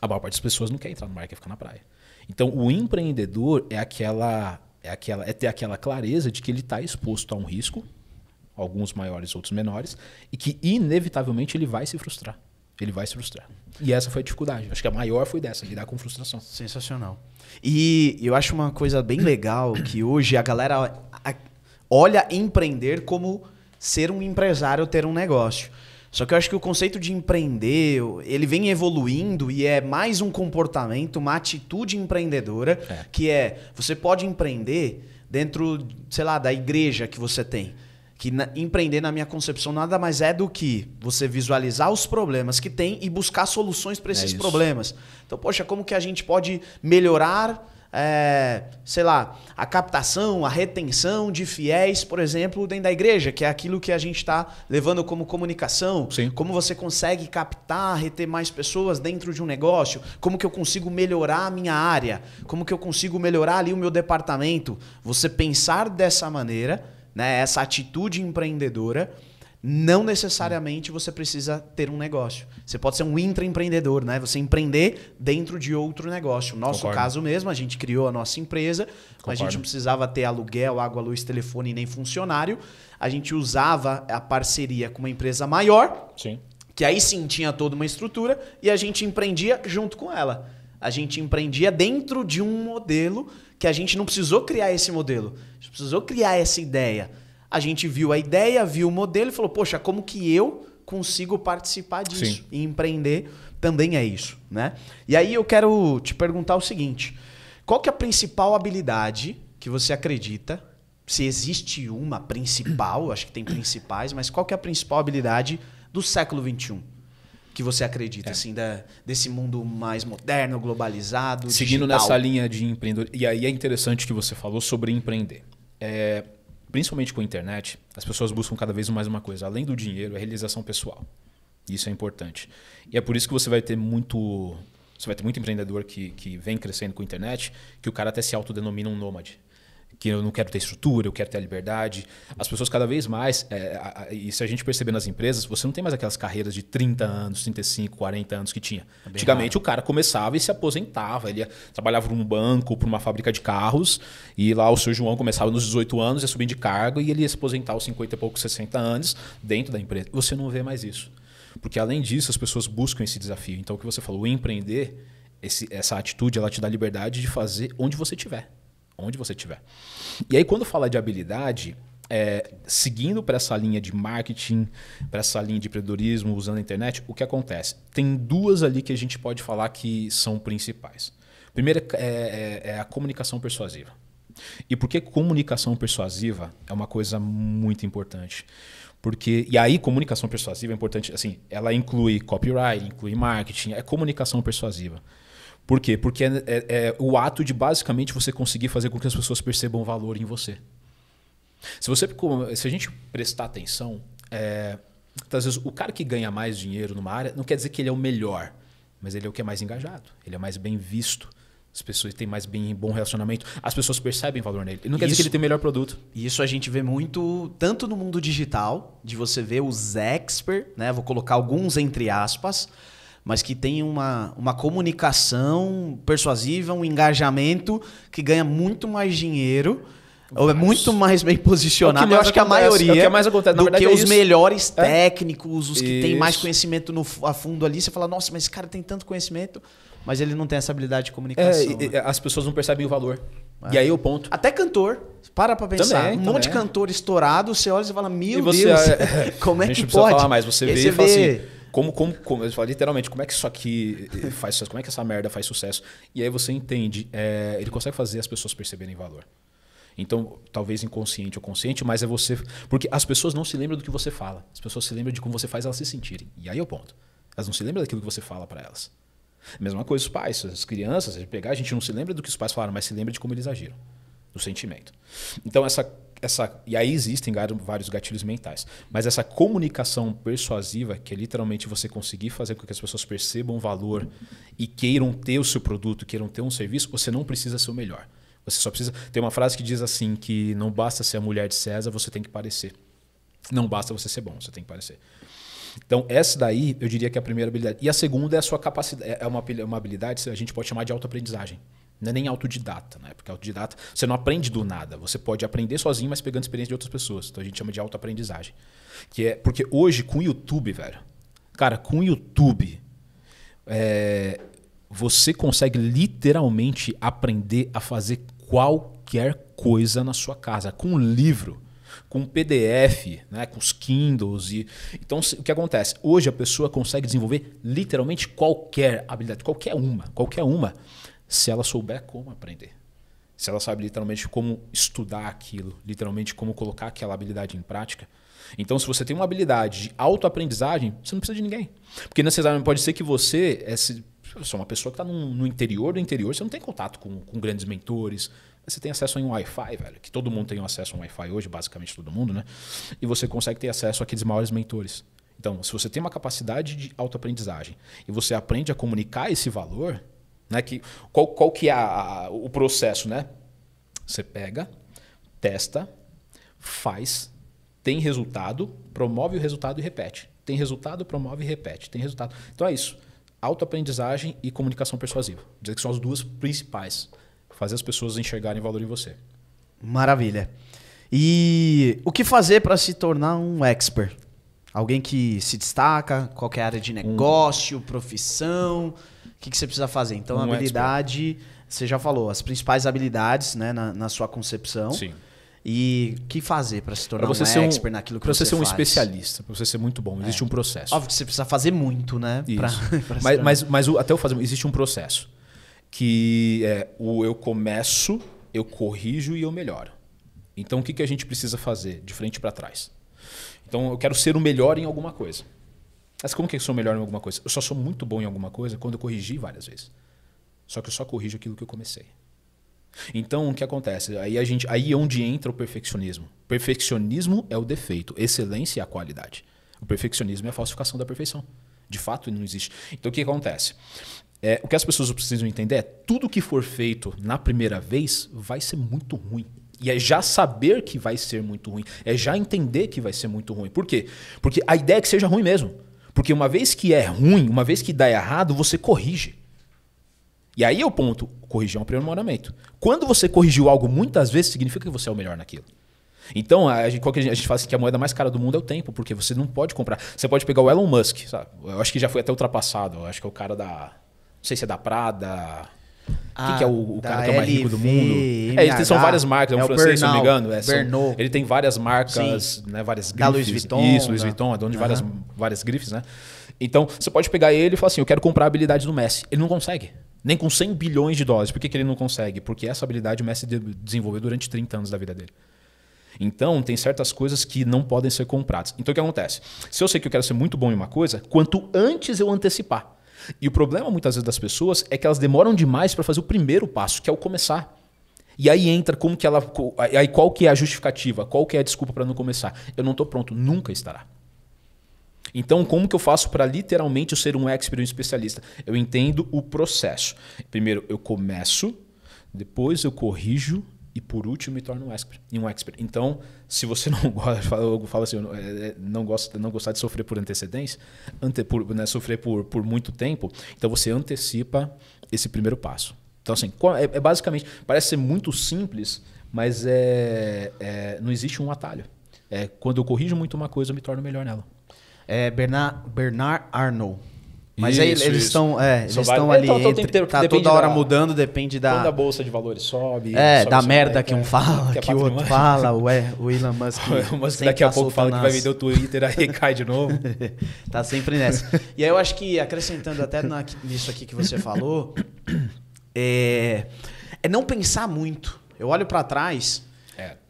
A maior parte das pessoas não quer entrar no mar, quer ficar na praia. Então, o empreendedor é ter aquela clareza de que ele está exposto a um risco, alguns maiores, outros menores, e que inevitavelmente ele vai se frustrar. Ele vai se frustrar. E essa foi a dificuldade. Acho que a maior foi dessa, lidar com frustração. Sensacional. E eu acho uma coisa bem legal que hoje a galera olha empreender como ser um empresário, ter um negócio. Só que eu acho que o conceito de empreender, ele vem evoluindo e é mais um comportamento, uma atitude empreendedora, que você pode empreender dentro, sei lá, da igreja que você tem. Que empreender, na minha concepção, nada mais é do que você visualizar os problemas que tem e buscar soluções para esses problemas. Então, poxa, como que a gente pode melhorar, sei lá, a captação, a retenção de fiéis, por exemplo, dentro da igreja, que é aquilo que a gente está levando como comunicação. Sim. Como você consegue captar, reter mais pessoas dentro de um negócio? Como que eu consigo melhorar a minha área? Como que eu consigo melhorar ali o meu departamento? Você pensar dessa maneira, né, essa atitude empreendedora, não necessariamente você precisa ter um negócio. Você pode ser um intraempreendedor, né? Você empreender dentro de outro negócio. No nosso caso mesmo, a gente criou a nossa empresa, mas a gente não precisava ter aluguel, água, luz, telefone nem funcionário. A gente usava a parceria com uma empresa maior, que aí sim tinha toda uma estrutura, e a gente empreendia junto com ela. A gente empreendia dentro de um modelo que a gente não precisou criar esse modelo. A gente precisou criar essa ideia. A gente viu a ideia, viu o modelo e falou, poxa, como que eu consigo participar disso? Sim. E empreender também é isso, né? E aí eu quero te perguntar o seguinte, qual que é a principal habilidade que você acredita, se existe uma principal, acho que tem principais, mas qual que é a principal habilidade do século XXI? Que você acredita, assim, desse mundo mais moderno, globalizado, seguindo digital? nessa linha de empreendedor. E aí é interessante que você falou sobre empreender. Principalmente com a internet, as pessoas buscam cada vez mais uma coisa. Além do dinheiro, a realização pessoal. Isso é importante. E é por isso que você vai ter muito empreendedor que vem crescendo com a internet, que o cara até se autodenomina um nômade. Que eu não quero ter estrutura, eu quero ter a liberdade. As pessoas cada vez mais, e se a gente perceber nas empresas, você não tem mais aquelas carreiras de 30 anos, 35, 40 anos que tinha. Antigamente o cara começava e se aposentava. Ele trabalhava para um banco, para uma fábrica de carros, e lá o seu João começava nos 18 anos, ia subindo de cargo e ele ia se aposentar aos 50 e poucos, 60 anos dentro da empresa. Você não vê mais isso. Porque além disso, as pessoas buscam esse desafio. Então o que você falou, o empreender, essa atitude, ela te dá liberdade de fazer onde você estiver. Onde você estiver. E aí, quando fala de habilidade, seguindo para essa linha de marketing, para essa linha de empreendedorismo, usando a internet, o que acontece? Tem duas ali que a gente pode falar que são principais. Primeiro é a comunicação persuasiva. E por que comunicação persuasiva é uma coisa muito importante? E aí, comunicação persuasiva é importante, assim, ela inclui copyright, inclui marketing, é comunicação persuasiva. Por quê? Porque é o ato de basicamente você conseguir fazer com que as pessoas percebam valor em você. Se a gente prestar atenção, às vezes o cara que ganha mais dinheiro numa área não quer dizer que ele é o melhor, mas ele é o que é mais engajado, ele é mais bem visto. As pessoas têm mais bom relacionamento, as pessoas percebem valor nele. Ele não quer dizer que ele tem o melhor produto. E isso a gente vê muito, tanto no mundo digital, de você ver os experts, né? Vou colocar alguns entre aspas, mas que tem uma comunicação persuasiva, um engajamento que ganha muito mais dinheiro, ou é muito mais bem posicionado. Eu acho que a maioria, que mais acontece. do que os melhores técnicos, os que têm mais conhecimento a fundo ali. Você fala, nossa, mas esse cara tem tanto conhecimento, mas ele não tem essa habilidade de comunicação. As pessoas não percebem o valor. E aí o ponto. Até cantor. Para pra pensar. Também, monte de cantor estourado, você olha e fala, meu você, Deus, como é que pode? A gente precisa falar mais. Você vê e fala assim... Como eu falo literalmente, como é que isso aqui faz sucesso? Como é que essa merda faz sucesso? E aí você entende, ele consegue fazer as pessoas perceberem valor. Então, talvez inconsciente ou consciente, mas é você... Porque as pessoas não se lembram do que você fala. As pessoas se lembram de como você faz elas se sentirem. E aí é o ponto. Elas não se lembram daquilo que você fala para elas. Mesma coisa os pais, as crianças, a gente não se lembra do que os pais falaram, mas se lembra de como eles agiram. Do sentimento. Então, e aí existem vários gatilhos mentais. Mas essa comunicação persuasiva, que é literalmente você conseguir fazer com que as pessoas percebam o valor e queiram ter o seu produto, queiram ter um serviço, você não precisa ser o melhor. Você só precisa... Tem uma frase que diz assim, que não basta ser a mulher de César, você tem que parecer. Não basta você ser bom, você tem que parecer. Então, essa daí, eu diria que é a primeira habilidade. E a segunda é a sua capacidade. É uma habilidade que a gente pode chamar de autoaprendizagem. Não é nem autodidata, né? Porque autodidata, você não aprende do nada. Você pode aprender sozinho, mas pegando experiência de outras pessoas. Então, a gente chama de autoaprendizagem. Porque hoje, com o YouTube, velho... Cara, com o YouTube... você consegue literalmente aprender a fazer qualquer coisa na sua casa. Com um livro, com um PDF, né, com os Kindles. Então, o que acontece? Hoje a pessoa consegue desenvolver literalmente qualquer habilidade, qualquer uma, se ela souber como aprender. Se ela sabe literalmente como estudar aquilo, literalmente como colocar aquela habilidade em prática. Então, se você tem uma habilidade de autoaprendizagem, você não precisa de ninguém. Porque necessariamente pode ser que você é uma pessoa que está no interior do interior, você não tem contato com grandes mentores, mas você tem acesso a um Wi-Fi, velho, que todo mundo tem acesso a um Wi-Fi hoje, basicamente todo mundo, né? E você consegue ter acesso àqueles maiores mentores. Então, se você tem uma capacidade de autoaprendizagem e você aprende a comunicar esse valor, né? Qual que é o processo, né? Você pega, testa, faz, tem resultado, promove o resultado e repete. Tem resultado, promove e repete. Tem resultado. Então é isso. Autoaprendizagem e comunicação persuasiva. Dizer que são as duas principais. Fazer as pessoas enxergarem valor em você. Maravilha. E o que fazer para se tornar um expert? Alguém que se destaca, qualquer área de negócio, profissão... O que você precisa fazer? Então, a habilidade, expert. Você já falou, as principais habilidades, né, na sua concepção. Sim. E o que fazer para se tornar Pra você ser expert naquilo que pra você ser um faz? especialista, para você ser muito bom, existe um processo. Óbvio que você precisa fazer muito, né? Isso. Pra se tornar. Mas até eu fazer, existe um processo que é o eu começo, eu corrijo e eu melhoro. Então o que a gente precisa fazer de frente para trás? Então eu quero ser o melhor em alguma coisa. Mas como que eu sou melhor em alguma coisa? Eu só sou muito bom em alguma coisa quando eu corrigi várias vezes. Só que eu só corrijo aquilo que eu comecei. Então, o que acontece? Aí é onde entra o perfeccionismo. Perfeccionismo é o defeito, excelência é a qualidade. O perfeccionismo é a falsificação da perfeição. De fato, não existe. Então, o que acontece? O que as pessoas precisam entender é tudo que for feito na primeira vez vai ser muito ruim. E é já saber que vai ser muito ruim. É já entender que vai ser muito ruim. Por quê? Porque a ideia é que seja ruim mesmo. Porque uma vez que é ruim, uma vez que dá errado, você corrige. E aí é o ponto, corrigir é um aprimoramento. Quando você corrigiu algo muitas vezes, significa que você é o melhor naquilo. Então, a gente fala assim que a moeda mais cara do mundo é o tempo, porque você não pode comprar. Você pode pegar o Elon Musk, sabe? Eu acho que já foi até ultrapassado. Eu acho que é o cara da... Não sei se é da Prada... Quem que é o cara que é o mais rico do mundo? Eles são várias marcas, é um francês, se não me engano. Ele tem várias marcas, né, várias grifes. Da Louis Vuitton. Isso, Louis Vuitton, é dono de várias grifes, né? Então, você pode pegar ele e falar assim, eu quero comprar a habilidade do Messi. Ele não consegue. Nem com 100 bilhões de dólares. Por que ele não consegue? Porque essa habilidade o Messi desenvolveu durante 30 anos da vida dele. Então, tem certas coisas que não podem ser compradas. Então, o que acontece? Se eu sei que eu quero ser muito bom em uma coisa, quanto antes eu antecipar. E o problema, muitas vezes, das pessoas é que elas demoram demais para fazer o primeiro passo, que é o começar. E aí entra como que ela... Aí qual que é a justificativa? Qual que é a desculpa para não começar? Eu não estou pronto. Nunca estará. Então, como que eu faço para literalmente ser um expert, um especialista? Eu entendo o processo. Primeiro, eu começo, depois eu corrijo e, por último, me torno um expert. Então, se você não gosta, eu falo assim, não gostar de sofrer por antecedência, sofrer por muito tempo, então você antecipa esse primeiro passo. Então, assim, basicamente, parece ser muito simples, mas não existe um atalho. Quando eu corrijo muito uma coisa, eu me torno melhor nela. Bernard Arnault. Mas Isso, aí eles estão ali. Tá depende toda hora mudando, depende da. Quando a bolsa de valores sobe. Da merda que um fala, que o outro fala. O Elon Musk. O Musk daqui a pouco fala que vai vender o Twitter, aí cai de novo. Tá sempre nessa. E aí eu acho que, acrescentando até nisso aqui que você falou, é não pensar muito. Eu olho pra trás.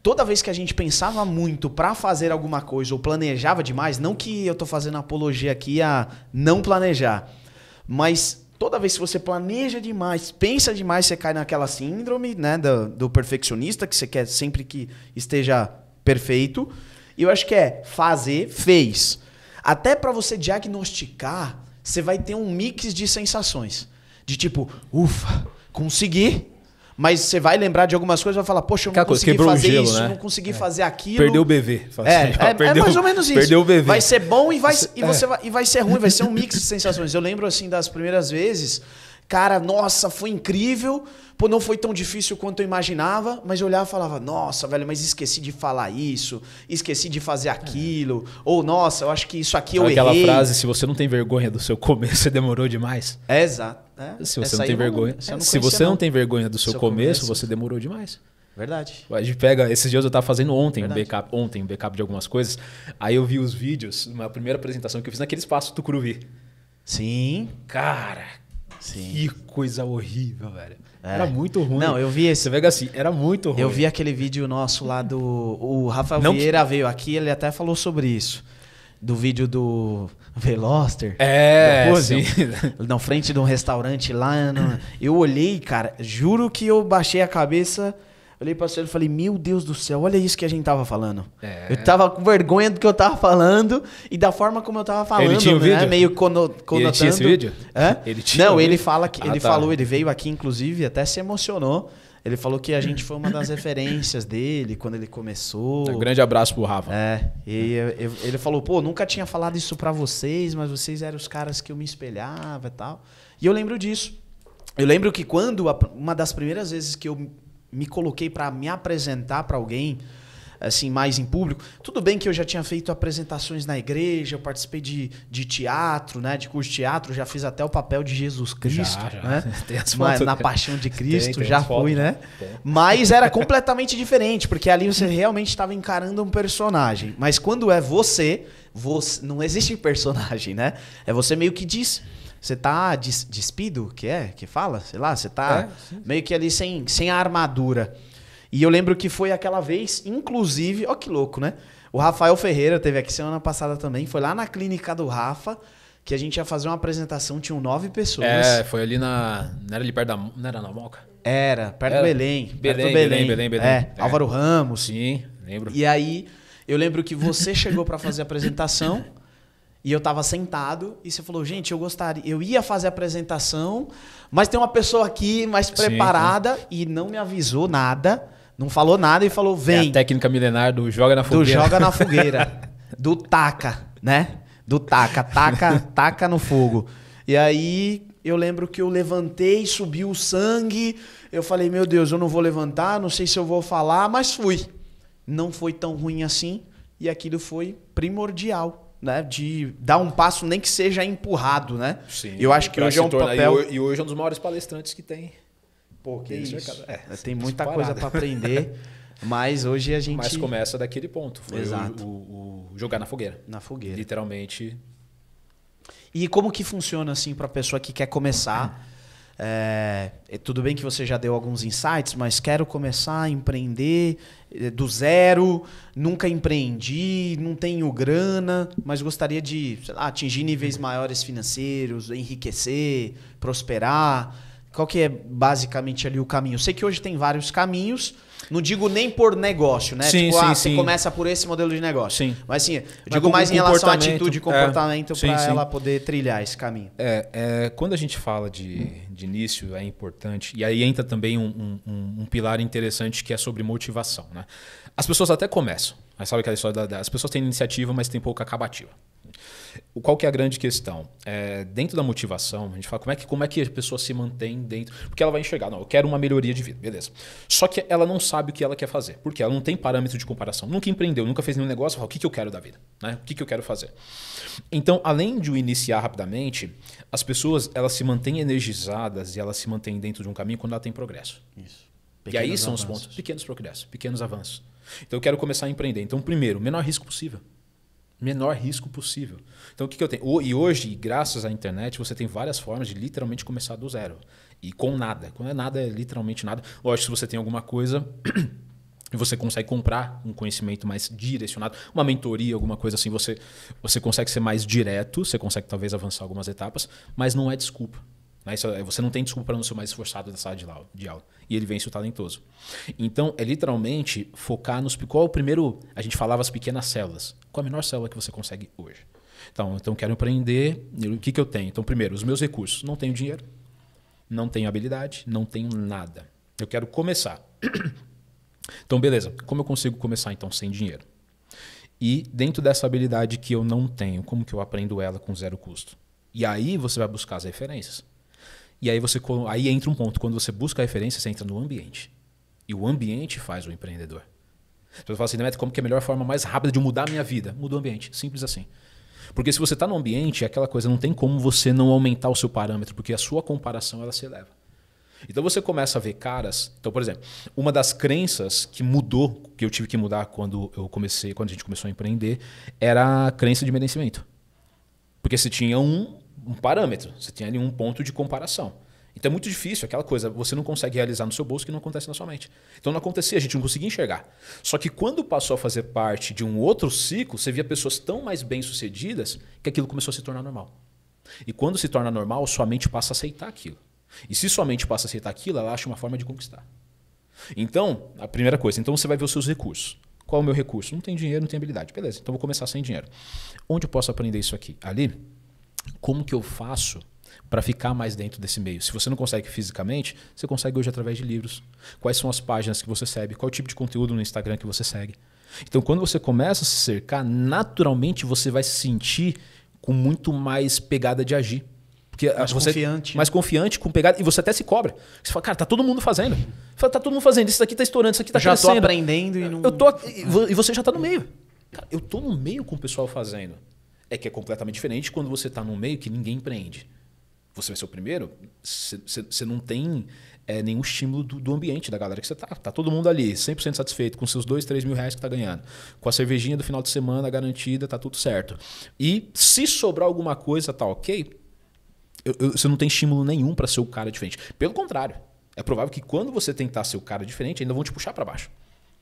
Toda vez que a gente pensava muito pra fazer alguma coisa ou planejava demais, não que eu tô fazendo apologia aqui a não planejar, mas toda vez que você planeja demais, pensa demais, você cai naquela síndrome, né, do perfeccionista, que você quer sempre que esteja perfeito. E eu acho que fez. Até pra você diagnosticar, você vai ter um mix de sensações. De tipo, ufa, consegui. Mas você vai lembrar de algumas coisas e vai falar, poxa, eu não consegui fazer isso, não consegui fazer aquilo. Perdeu o BV. É mais ou menos isso. Perdeu o BV. Vai ser bom e vai ser ruim, vai ser um mix de sensações. Eu lembro assim das primeiras vezes, cara, nossa, foi incrível, pô, não foi tão difícil quanto eu imaginava, mas eu olhava e falava, nossa, velho, mas esqueci de falar isso, esqueci de fazer aquilo, ou nossa, eu acho que isso aqui eu errei. Aquela frase, se você não tem vergonha do seu começo, você demorou demais. Exato. Se você não tem vergonha. Se você não tem vergonha do seu começo, você demorou demais. Verdade. A gente pega, esses dias eu estava fazendo um backup de algumas coisas. Aí eu vi os vídeos, uma primeira apresentação que eu fiz naquele espaço Tucuruvi. Sim. Cara, que coisa horrível, velho. Era muito ruim. Não, eu vi esse. Você pega assim, era muito ruim. Eu vi aquele vídeo nosso lá do... O Rafael Vieira veio aqui, ele até falou sobre isso. Do vídeo do Veloster. Sim. Na frente de um restaurante lá. Eu olhei, cara, juro que eu baixei a cabeça, olhei pra você e falei, meu Deus do céu, olha isso que a gente tava falando. Eu tava com vergonha do que eu tava falando e da forma como eu tava falando, ele tinha né? Meio conotando. Ele tinha esse vídeo? Ele tinha. Não, ele fala que falou, ele veio aqui, inclusive, até se emocionou. Ele falou que a gente foi uma das referências dele quando ele começou. Um grande abraço pro Rafa. E ele falou, pô, nunca tinha falado isso pra vocês, mas vocês eram os caras que eu me espelhava e tal. E eu lembro disso. Eu lembro que quando, uma das primeiras vezes que eu me coloquei pra me apresentar pra alguém, assim, mais em público. Tudo bem que eu já tinha feito apresentações na igreja, eu participei de teatro, né? De curso de teatro, já fiz até o papel de Jesus Cristo, Já. né? Tem as fotos, Na Paixão de Cristo, tem já as fui, fotos, né? Tem. Mas era completamente diferente, porque ali você realmente estava encarando um personagem. Mas quando é você não existe personagem, né? É você meio que diz... Você tá despido, que fala? Sei lá, você tá meio que ali sem a armadura. E eu lembro que foi aquela vez, inclusive... Ó que louco, né? O Rafael Ferreira teve aqui semana passada também. Foi lá na clínica do Rafa, que a gente ia fazer uma apresentação, tinham 9 pessoas. Foi ali na... Não era ali perto da... Não era na Moca? Era, perto do Belém. Belém. Álvaro Ramos. Sim, lembro. E aí, eu lembro que você chegou para fazer a apresentação e eu tava sentado e você falou, gente, eu ia fazer a apresentação, mas tem uma pessoa aqui mais preparada e não me avisou nada, não falou nada e falou, vem. É a técnica milenar do joga na fogueira. Do joga na fogueira. Do taca, né? Do taca no fogo. E aí, eu lembro que eu levantei, subiu o sangue, eu falei, meu Deus, eu não vou levantar, não sei se eu vou falar, mas fui. Não foi tão ruim assim e aquilo foi primordial, né? De dar um passo, nem que seja empurrado, né? Sim. Eu acho que hoje é um papel... E hoje é um dos maiores palestrantes que tem. Pô, que isso. Tem muita disparado. coisa para aprender, mas hoje a gente... Mas começa daquele ponto. Foi Exato. o jogar na fogueira. Na fogueira. Literalmente. E como que funciona assim para a pessoa que quer começar? Tudo bem que você já deu alguns insights, mas quero começar a empreender do zero, nunca empreendi, não tenho grana, mas gostaria de, sei lá, atingir níveis maiores financeiros, enriquecer, prosperar. Qual que é basicamente ali o caminho? Eu sei que hoje tem vários caminhos, não digo nem por negócio, né? Sim, você começa por esse modelo de negócio. Sim. Mas assim, eu digo mais em relação à atitude e comportamento para ela poder trilhar esse caminho. Quando a gente fala de início, é importante, e aí entra também um pilar interessante que é sobre motivação, né? As pessoas até começam, mas sabe aquela história as pessoas têm iniciativa, mas tem pouca acabativa. Qual que é a grande questão? Dentro da motivação, a gente fala como é que a pessoa se mantém dentro... Porque ela vai enxergar, não, eu quero uma melhoria de vida, beleza. Só que ela não sabe o que ela quer fazer, porque ela não tem parâmetro de comparação. Nunca empreendeu, nunca fez nenhum negócio, fala, o que eu quero da vida? Né? O que eu quero fazer? Então, além de o iniciar rapidamente, as pessoas elas se mantêm energizadas e elas se mantêm dentro de um caminho quando ela tem progresso. Isso. E aí são os pontos. Pequenos progressos, pequenos avanços. Então, eu quero começar a empreender. Então, primeiro, menor risco possível. Menor risco possível. Então, o que eu tenho? E hoje, graças à internet, você tem várias formas de literalmente começar do zero. E com nada. Quando é nada, é literalmente nada. Lógico, se você tem alguma coisa, você consegue comprar um conhecimento mais direcionado, uma mentoria, alguma coisa assim, você consegue ser mais direto, você consegue talvez avançar algumas etapas, mas não é desculpa. Você não tem desculpa para não ser o mais esforçado da sala de aula. E ele vence o talentoso. Então, é literalmente focar nos... Qual é o primeiro... A gente falava as pequenas células. Qual a menor célula que você consegue hoje? Então quero empreender. O que eu tenho? Então, primeiro, os meus recursos. Não tenho dinheiro. Não tenho habilidade. Não tenho nada. Eu quero começar. Então, beleza. Como eu consigo começar, então, sem dinheiro? E dentro dessa habilidade que eu não tenho, como que eu aprendo ela com zero custo? E aí você vai buscar as referências. E aí entra um ponto. Quando você busca a referência, você entra no ambiente. E o ambiente faz o empreendedor. As pessoas falam assim, Demetrio, como que é a melhor forma mais rápida de mudar a minha vida? Muda o ambiente. Simples assim. Porque se você está no ambiente, é aquela coisa, não tem como você não aumentar o seu parâmetro, porque a sua comparação ela se eleva. Então você começa a ver caras... Então, por exemplo, uma das crenças que mudou, que eu tive que mudar quando a gente começou a empreender, era a crença de merecimento. Porque você tinha um parâmetro, você tinha ali um ponto de comparação. Então é muito difícil, aquela coisa, você não consegue realizar no seu bolso que não acontece na sua mente. Então não acontecia, a gente não conseguia enxergar. Só que quando passou a fazer parte de um outro ciclo, você via pessoas tão mais bem-sucedidas que aquilo começou a se tornar normal. E quando se torna normal, sua mente passa a aceitar aquilo. E se sua mente passa a aceitar aquilo, ela acha uma forma de conquistar. Então, a primeira coisa, então você vai ver os seus recursos. Qual é o meu recurso? Não tem dinheiro, não tem habilidade. Beleza, então vou começar sem dinheiro. Onde eu posso aprender isso aqui? Ali? Como que eu faço para ficar mais dentro desse meio? Se você não consegue fisicamente, você consegue hoje através de livros. Quais são as páginas que você segue? Qual é o tipo de conteúdo no Instagram que você segue? Então, quando você começa a se cercar, naturalmente você vai se sentir com muito mais pegada de agir. Porque mais você confiante. Mais confiante, com pegada. E você até se cobra. Você fala, cara, tá todo mundo fazendo. Você fala, tá todo mundo fazendo. Isso daqui tá estourando, isso aqui tá crescendo. Já tô aprendendo e não... E você já tá no meio. Cara, eu tô no meio com o pessoal fazendo. É que é completamente diferente quando você tá no meio que ninguém empreende. Você vai ser o primeiro, você não tem nenhum estímulo do ambiente da galera que você tá. Tá todo mundo ali, 100% satisfeito, com seus 2, 3 mil reais que tá ganhando. Com a cervejinha do final de semana garantida, tá tudo certo. E se sobrar alguma coisa, tá ok, você não tem estímulo nenhum para ser o cara diferente. Pelo contrário, é provável que quando você tentar ser o cara diferente, ainda vão te puxar para baixo.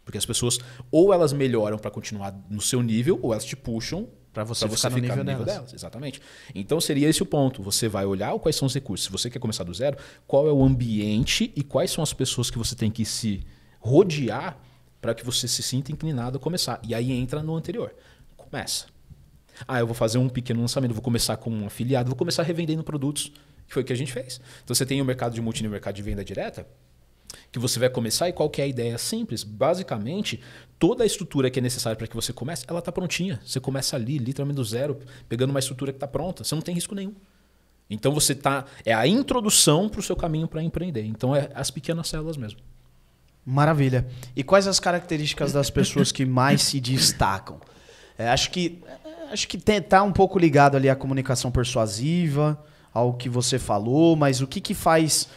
Porque as pessoas, ou elas melhoram para continuar no seu nível, ou elas te puxam para você ficar no nível delas. Exatamente. Então seria esse o ponto. Você vai olhar quais são os recursos. Se você quer começar do zero, qual é o ambiente e quais são as pessoas que você tem que se rodear para que você se sinta inclinado a começar. E aí entra no anterior. Começa. Eu vou fazer um pequeno lançamento, vou começar com um afiliado, vou começar revendendo produtos, que foi o que a gente fez. Então você tem o mercado de multi e o mercado de venda direta, que você vai começar e qual que é a ideia simples? Basicamente, toda a estrutura que é necessária para que você comece, ela está prontinha. Você começa ali, literalmente do zero, pegando uma estrutura que está pronta. Você não tem risco nenhum. Então você tá. É a introdução para o seu caminho para empreender. Então é as pequenas células mesmo. Maravilha. E quais as características das pessoas que mais se destacam? Acho que tá um pouco ligado ali à comunicação persuasiva, ao que você falou, mas o que faz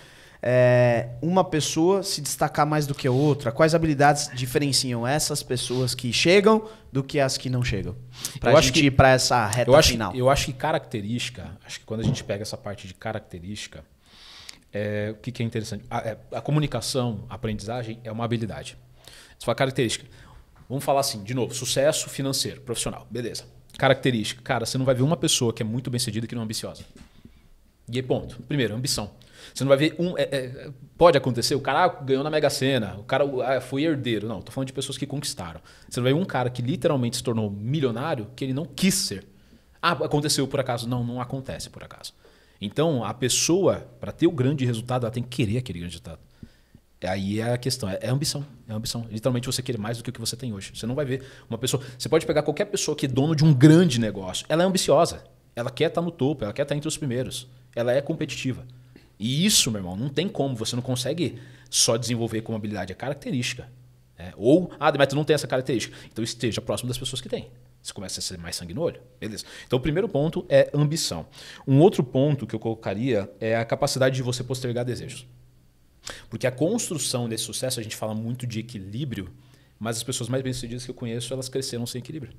uma pessoa se destacar mais do que a outra? Quais habilidades diferenciam essas pessoas que chegam do que as que não chegam? Pra gente ir para essa reta final. Eu acho que característica, acho que quando a gente pega essa parte de característica, o que é interessante? A comunicação, a aprendizagem é uma habilidade. Você fala característica. Vamos falar assim, de novo, sucesso financeiro, profissional, beleza. Característica, cara, você não vai ver uma pessoa que é muito bem-sucedida que não é ambiciosa. E aí, ponto. Primeiro, ambição. Você não vai ver pode acontecer, o cara ganhou na Mega Sena, o cara foi herdeiro. Não, tô falando de pessoas que conquistaram. Você não vai ver um cara que literalmente se tornou milionário que ele não quis ser. Aconteceu por acaso. Não acontece por acaso. Então, a pessoa, para ter o grande resultado, ela tem que querer aquele grande resultado. Aí é a questão, é ambição. É ambição. Literalmente você quer mais do que o que você tem hoje. Você não vai ver uma pessoa... Você pode pegar qualquer pessoa que é dono de um grande negócio. Ela é ambiciosa. Ela quer estar no topo, ela quer estar entre os primeiros. Ela é competitiva. E isso, meu irmão, não tem como. Você não consegue só desenvolver como habilidade. É característica. Mas tu não tem essa característica. Então esteja próximo das pessoas que têm. Você começa a ser mais sangue no olho. Beleza. Então o primeiro ponto é ambição. Um outro ponto que eu colocaria é a capacidade de você postergar desejos. Porque a construção desse sucesso, a gente fala muito de equilíbrio, mas as pessoas mais bem-sucedidas que eu conheço, elas cresceram sem equilíbrio.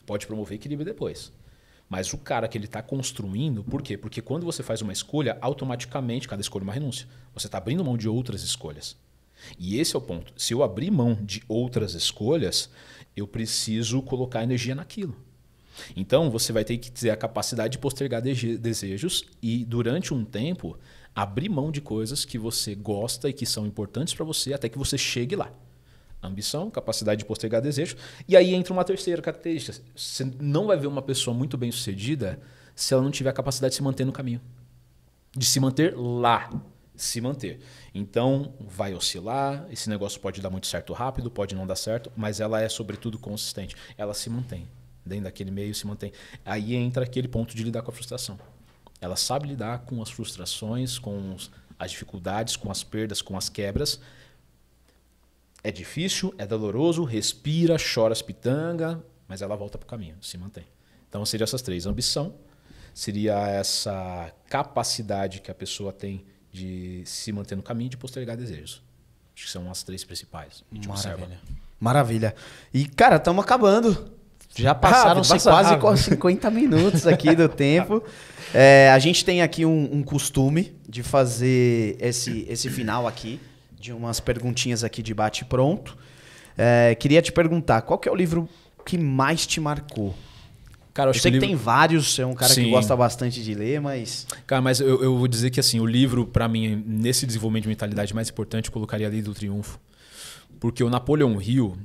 Pode promover equilíbrio depois. Mas o cara que ele está construindo, por quê? Porque quando você faz uma escolha, automaticamente cada escolha é uma renúncia. Você está abrindo mão de outras escolhas. E esse é o ponto. Se eu abrir mão de outras escolhas, eu preciso colocar energia naquilo. Então, você vai ter que ter a capacidade de postergar desejos e, durante um tempo, abrir mão de coisas que você gosta e que são importantes para você até que você chegue lá. Ambição, capacidade de postergar desejo. E aí entra uma terceira característica. Você não vai ver uma pessoa muito bem-sucedida se ela não tiver a capacidade de se manter no caminho. De se manter lá. Se manter. Então, vai oscilar. Esse negócio pode dar muito certo rápido, pode não dar certo, mas ela é, sobretudo, consistente. Ela se mantém. Dentro daquele meio, se mantém. Aí entra aquele ponto de lidar com a frustração. Ela sabe lidar com as frustrações, com as dificuldades, com as perdas, com as quebras. É difícil, é doloroso, respira, chora as pitangas, mas ela volta para o caminho, se mantém. Então, seriam essas três. Ambição, seria essa capacidade que a pessoa tem de se manter no caminho e de postergar desejos. Acho que são as três principais. Maravilha. E, cara, estamos acabando. Já passaram-se quase 50 minutos aqui do tempo. A gente tem aqui um costume de fazer esse final aqui, de umas perguntinhas aqui de bate-pronto. Queria te perguntar, qual que é o livro que mais te marcou? Cara, eu sei que tem vários, você é um cara que gosta bastante de ler, mas... Cara, mas eu vou dizer que assim, o livro, para mim, nesse desenvolvimento de mentalidade mais importante, eu colocaria a Lei do Triunfo. Porque o Napoleon Hill...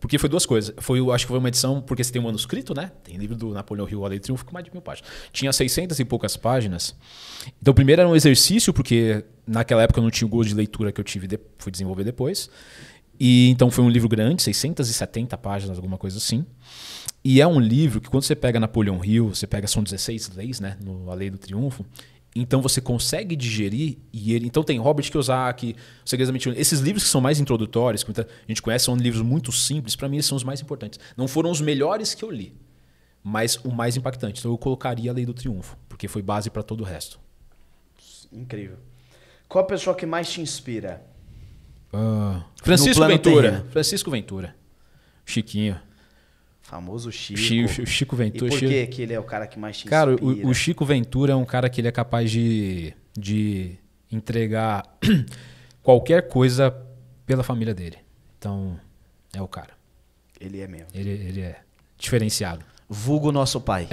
porque foi duas coisas. Acho que foi uma edição, porque você tem um manuscrito, né? Tem livro do Napoleon Hill, A Lei do Triunfo, com mais de 1000 páginas. Tinha 600 e poucas páginas. Então, primeiro era um exercício, porque naquela época eu não tinha o gosto de leitura que eu fui desenvolver depois. E então foi um livro grande, 670 páginas, alguma coisa assim. E é um livro que quando você pega Napoleão Hill, você pega, são 16 leis, né, A Lei do Triunfo. Então você consegue digerir e ele. Então tem Robert Kiyosaki, O Segredo da Mente Milionária. Esses livros que são mais introdutórios, que a gente conhece, são livros muito simples. Para mim, eles são os mais importantes. Não foram os melhores que eu li, mas o mais impactante. Então eu colocaria A Lei do Triunfo, porque foi base para todo o resto. Incrível. Qual a pessoa que mais te inspira? Francisco Ventura. Francisco Ventura. Chiquinho. Famoso Chico. Chico Ventura. E por que ele é o cara que mais te inspira? Cara, o Chico Ventura é um cara que ele é capaz de entregar qualquer coisa pela família dele. Então, é o cara. Ele é mesmo. Ele é diferenciado. Vulgo nosso pai.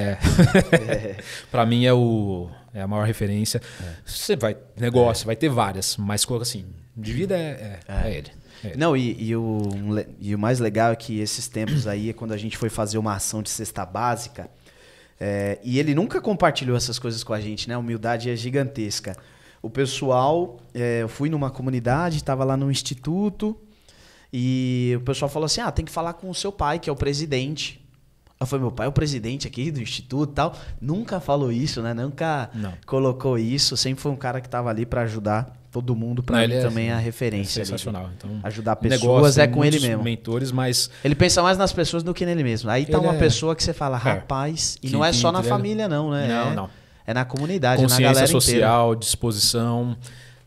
Pra mim é a maior referência. Você vai vai ter várias, mas assim, de vida é ele. Não, e o mais legal é que esses tempos aí é quando a gente foi fazer uma ação de cesta básica, e ele nunca compartilhou essas coisas com a gente, né? A humildade é gigantesca. O pessoal, eu fui numa comunidade, estava lá no instituto, e o pessoal falou assim, tem que falar com o seu pai, que é o presidente. Eu falei, meu pai é o presidente aqui do instituto e tal. Nunca falou isso, né? Nunca colocou isso. Sempre foi um cara que estava ali para ajudar todo mundo. Para mim também é a referência. É sensacional. Então, ajudar pessoas com ele mesmo. Mentores, mas... Ele pensa mais nas pessoas do que nele mesmo. Aí tá uma pessoa que você fala, rapaz... E não é só na família, não, né? Não. É na comunidade, consciência na galera social, inteira. Disposição...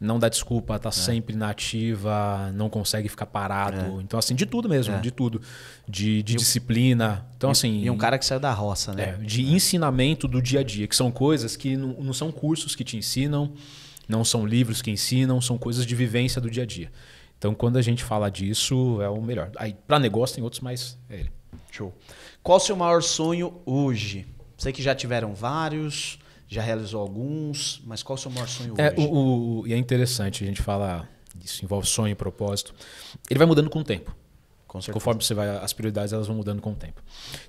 Não dá desculpa, tá sempre na ativa, não consegue ficar parado. Então, assim, de tudo mesmo, de tudo. De disciplina. Então, assim. E um cara que saiu da roça, né? De ensinamento do dia a dia, que são coisas que não são cursos que te ensinam, não são livros que ensinam, são coisas de vivência do dia a dia. Então, quando a gente fala disso, é o melhor. Aí, para negócio, tem outros, mas é ele. Show. Qual o seu maior sonho hoje? Sei que já tiveram vários. Já realizou alguns, mas qual é o seu maior sonho hoje? E é interessante, a gente fala, isso envolve sonho e propósito. Ele vai mudando com o tempo. Conforme você vai, as prioridades elas vão mudando com o tempo.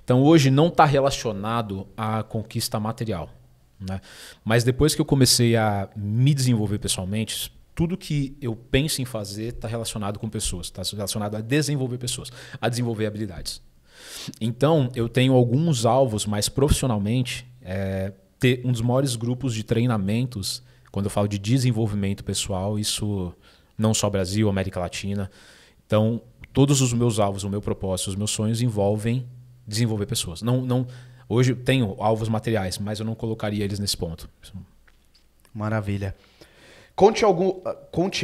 Então hoje não está relacionado à conquista material, né? Mas depois que eu comecei a me desenvolver pessoalmente, tudo que eu penso em fazer está relacionado com pessoas, está relacionado a desenvolver pessoas, a desenvolver habilidades. Então eu tenho alguns alvos, mas profissionalmente... ter um dos maiores grupos de treinamentos, quando eu falo de desenvolvimento pessoal, isso não só Brasil, América Latina. Então, todos os meus alvos, o meu propósito, os meus sonhos envolvem desenvolver pessoas. Hoje eu tenho alvos materiais, mas eu não colocaria eles nesse ponto. Maravilha. Conte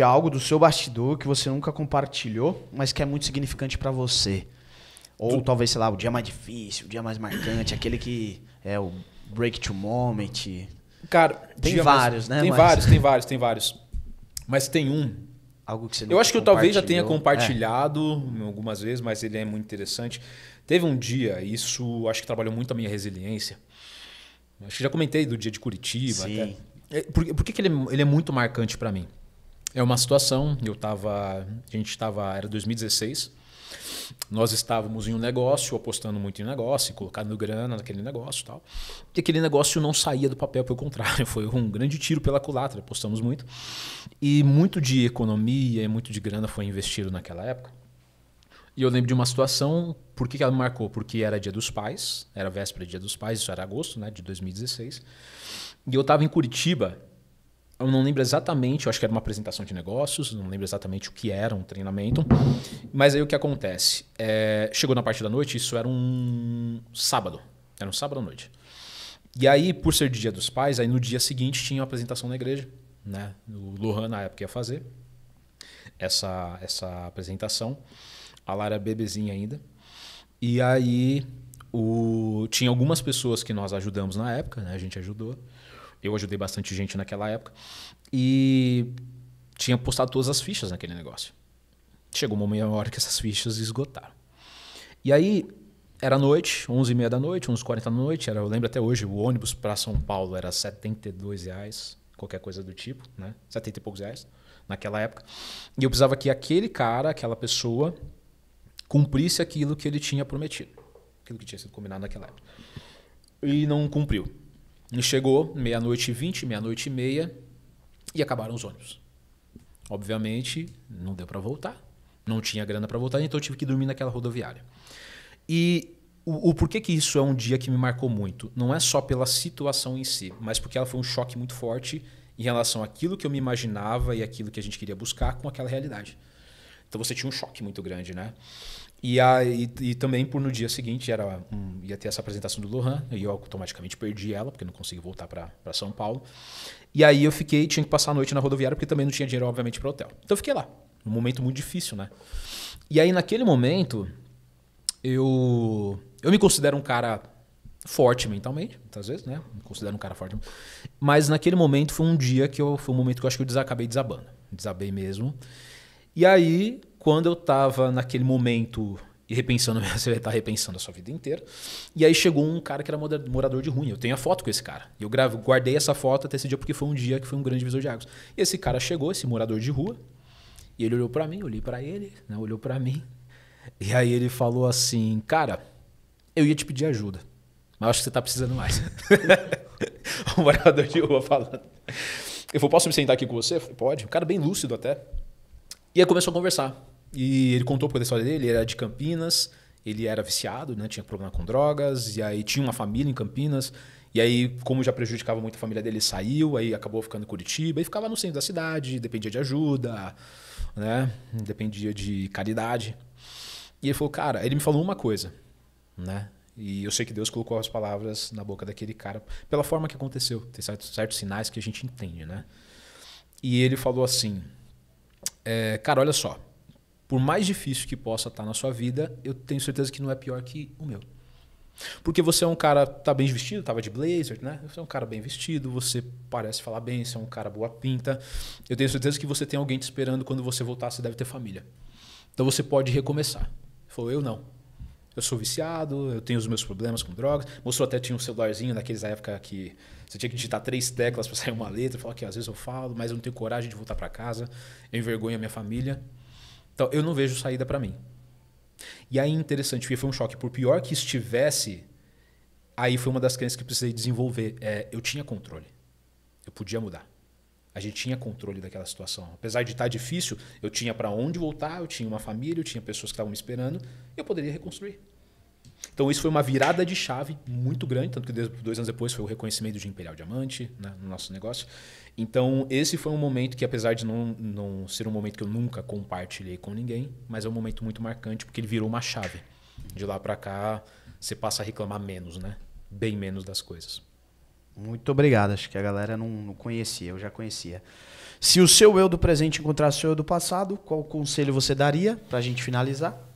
algo do seu bastidor que você nunca compartilhou, mas que é muito significante para você. Ou talvez, sei lá, o dia mais difícil, o dia mais marcante, aquele que é o break to moment. Cara, tem vários, né? Tem vários. Mas tem um. Algo que você eu acho que eu talvez já tenha compartilhado algumas vezes, mas ele é muito interessante. Teve um dia, isso acho que trabalhou muito a minha resiliência. Acho que já comentei do dia de Curitiba. Sim. Até. Por que ele é muito marcante para mim? É uma situação, era 2016. Nós estávamos em um negócio, apostando muito em negócio, colocando grana naquele negócio e tal. E aquele negócio não saía do papel, pelo contrário, foi um grande tiro pela culatra, apostamos muito. E muito de economia e muito de grana foi investido naquela época. E eu lembro de uma situação, por que ela me marcou? Porque era Dia dos Pais, era véspera de Dia dos Pais, isso era agosto, né, de 2016. E eu estava em Curitiba. Eu não lembro exatamente, eu acho que era uma apresentação de negócios, não lembro exatamente o que era, um treinamento. Mas aí o que acontece? Chegou na parte da noite, isso era um sábado. Era um sábado à noite. E aí, por ser Dia dos Pais, aí no dia seguinte tinha uma apresentação na igreja. Né? O Lohan, na época, ia fazer essa apresentação. A Lara era bebezinha ainda. E aí tinha algumas pessoas que nós ajudamos na época, né? A gente ajudou. Eu ajudei bastante gente naquela época e tinha postado todas as fichas naquele negócio. Chegou uma hora que essas fichas esgotaram. E aí, era noite, 11h30 da noite, 11h40 da noite. Eu lembro até hoje, o ônibus para São Paulo era R$72, qualquer coisa do tipo, né? 70 e poucos reais naquela época. E eu precisava que aquele cara, aquela pessoa, cumprisse aquilo que ele tinha prometido. Aquilo que tinha sido combinado naquela época. E não cumpriu. E chegou 00h20, 00h30 e acabaram os ônibus. Obviamente, não deu para voltar. Não tinha grana para voltar, então eu tive que dormir naquela rodoviária. E o porquê que isso é um dia que me marcou muito? Não é só pela situação em si, mas porque ela foi um choque muito forte em relação àquilo que eu me imaginava e aquilo que a gente queria buscar com aquela realidade. Então você tinha um choque muito grande, né? E também por no dia seguinte ia ter essa apresentação do Lohan, e eu automaticamente perdi ela, porque não consegui voltar para São Paulo. E aí eu tinha que passar a noite na rodoviária, porque também não tinha dinheiro, obviamente, para hotel. Então eu fiquei lá, num momento muito difícil, né? E aí naquele momento, eu me considero um cara forte mentalmente, muitas vezes, né? Me considero um cara forte. Mas naquele momento foi um momento que eu acho que eu acabei desabando. Desabei mesmo. E aí, quando eu tava naquele momento e repensando, você vai estar repensando a sua vida inteira. E aí chegou um cara que era morador de rua. Eu tenho a foto com esse cara. E eu guardei essa foto até esse dia porque foi um dia que foi um grande divisor de águas. E esse cara chegou, esse morador de rua, e ele olhou pra mim, eu olhei pra ele, né? Olhou pra mim. E aí ele falou assim, cara, eu ia te pedir ajuda, mas acho que você tá precisando mais. O morador de rua falando. Eu falei, posso me sentar aqui com você? Eu falei, pode. Um cara bem lúcido até. E aí começou a conversar. E ele contou um pouco da história dele, ele era de Campinas, ele era viciado, né? Tinha problema com drogas, e aí tinha uma família em Campinas, e aí, como já prejudicava muito a família dele, ele saiu, aí acabou ficando em Curitiba, e ficava no centro da cidade, dependia de ajuda, né? Dependia de caridade. E ele falou, cara, ele me falou uma coisa, né? E eu sei que Deus colocou as palavras na boca daquele cara, pela forma que aconteceu, tem certos sinais que a gente entende, né? E ele falou assim, cara, olha só, por mais difícil que possa estar na sua vida, eu tenho certeza que não é pior que o meu. Porque você é um cara, tá bem vestido, tava de blazer, né? Você é um cara bem vestido, você parece falar bem, você é um cara boa pinta. Eu tenho certeza que você tem alguém te esperando quando você voltar, você deve ter família. Então você pode recomeçar. Ele falou, eu não. Eu sou viciado, eu tenho os meus problemas com drogas. Mostrou até tinha um celularzinho naqueles época que você tinha que digitar 3 teclas para sair uma letra. Falou que às vezes eu falo, mas eu não tenho coragem de voltar para casa. Eu envergonho a minha família. Então eu não vejo saída para mim. E aí interessante, porque foi um choque. Por pior que estivesse, aí foi uma das crenças que eu precisei desenvolver. Eu tinha controle. Eu podia mudar. A gente tinha controle daquela situação. Apesar de estar difícil, eu tinha para onde voltar, eu tinha uma família, eu tinha pessoas que estavam me esperando e eu poderia reconstruir. Então isso foi uma virada de chave muito grande, tanto que 2 anos depois foi o reconhecimento de Imperial Diamante, né, no nosso negócio. Então esse foi um momento que, apesar de não ser um momento que eu nunca compartilhei com ninguém, mas é um momento muito marcante porque ele virou uma chave. De lá para cá, você passa a reclamar menos, né? Bem menos das coisas. Muito obrigado, acho que a galera não conhecia, eu já conhecia. Se o seu eu do presente encontrasse o seu eu do passado, qual conselho você daria pra gente finalizar?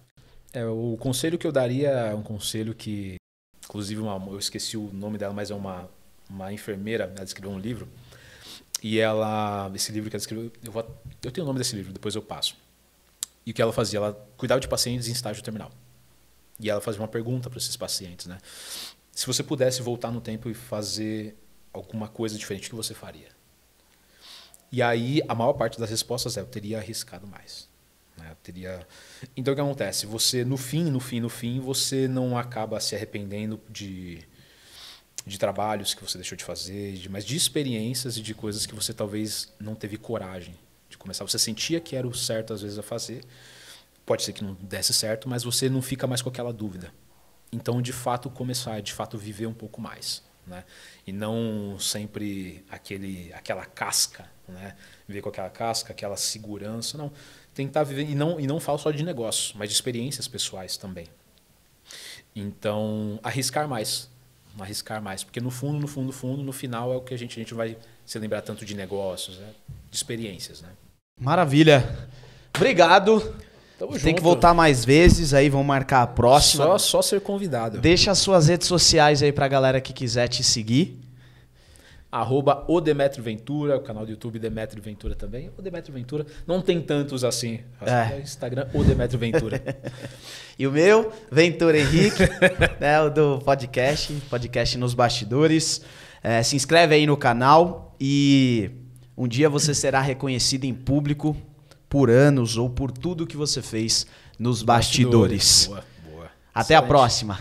O conselho que eu daria é um conselho que, inclusive eu esqueci o nome dela, mas é uma enfermeira, ela escreveu um livro, e esse livro que ela escreveu, eu tenho o nome desse livro, depois eu passo. E o que ela fazia? Ela cuidava de pacientes em estágio terminal. E ela fazia uma pergunta para esses pacientes, né? Se você pudesse voltar no tempo e fazer alguma coisa diferente, o que você faria? E aí, a maior parte das respostas eu teria arriscado mais. Né? Então, o que acontece? Você, no fim, você não acaba se arrependendo de trabalhos que você deixou de fazer, mas de experiências e de coisas que você talvez não teve coragem de começar. Você sentia que era o certo, às vezes, a fazer. Pode ser que não desse certo, mas você não fica mais com aquela dúvida. Então, de fato, começar, de fato, viver um pouco mais. Né? E não sempre aquela casca, né? Viver com aquela casca, aquela segurança. Não. Tentar viver, e não falo só de negócios, mas de experiências pessoais também. Então, arriscar mais. Porque no fundo, no final, é o que a gente não vai se lembrar tanto de negócios, né? De experiências. Né? Maravilha. Obrigado. Tem que voltar mais vezes, aí vamos marcar a próxima. Só ser convidado. Deixa as suas redes sociais aí pra galera que quiser te seguir. @o Demetrio Ventura, o canal do YouTube Demetrio Ventura também. O Demetrio Ventura, não tem tantos assim. Instagram, o Demetrio Ventura. E o meu, Ventura Henrique, né, o do podcast Nos Bastidores. Se inscreve aí no canal e um dia você será reconhecido em público por anos ou por tudo que você fez nos bastidores. Boa. Até a próxima.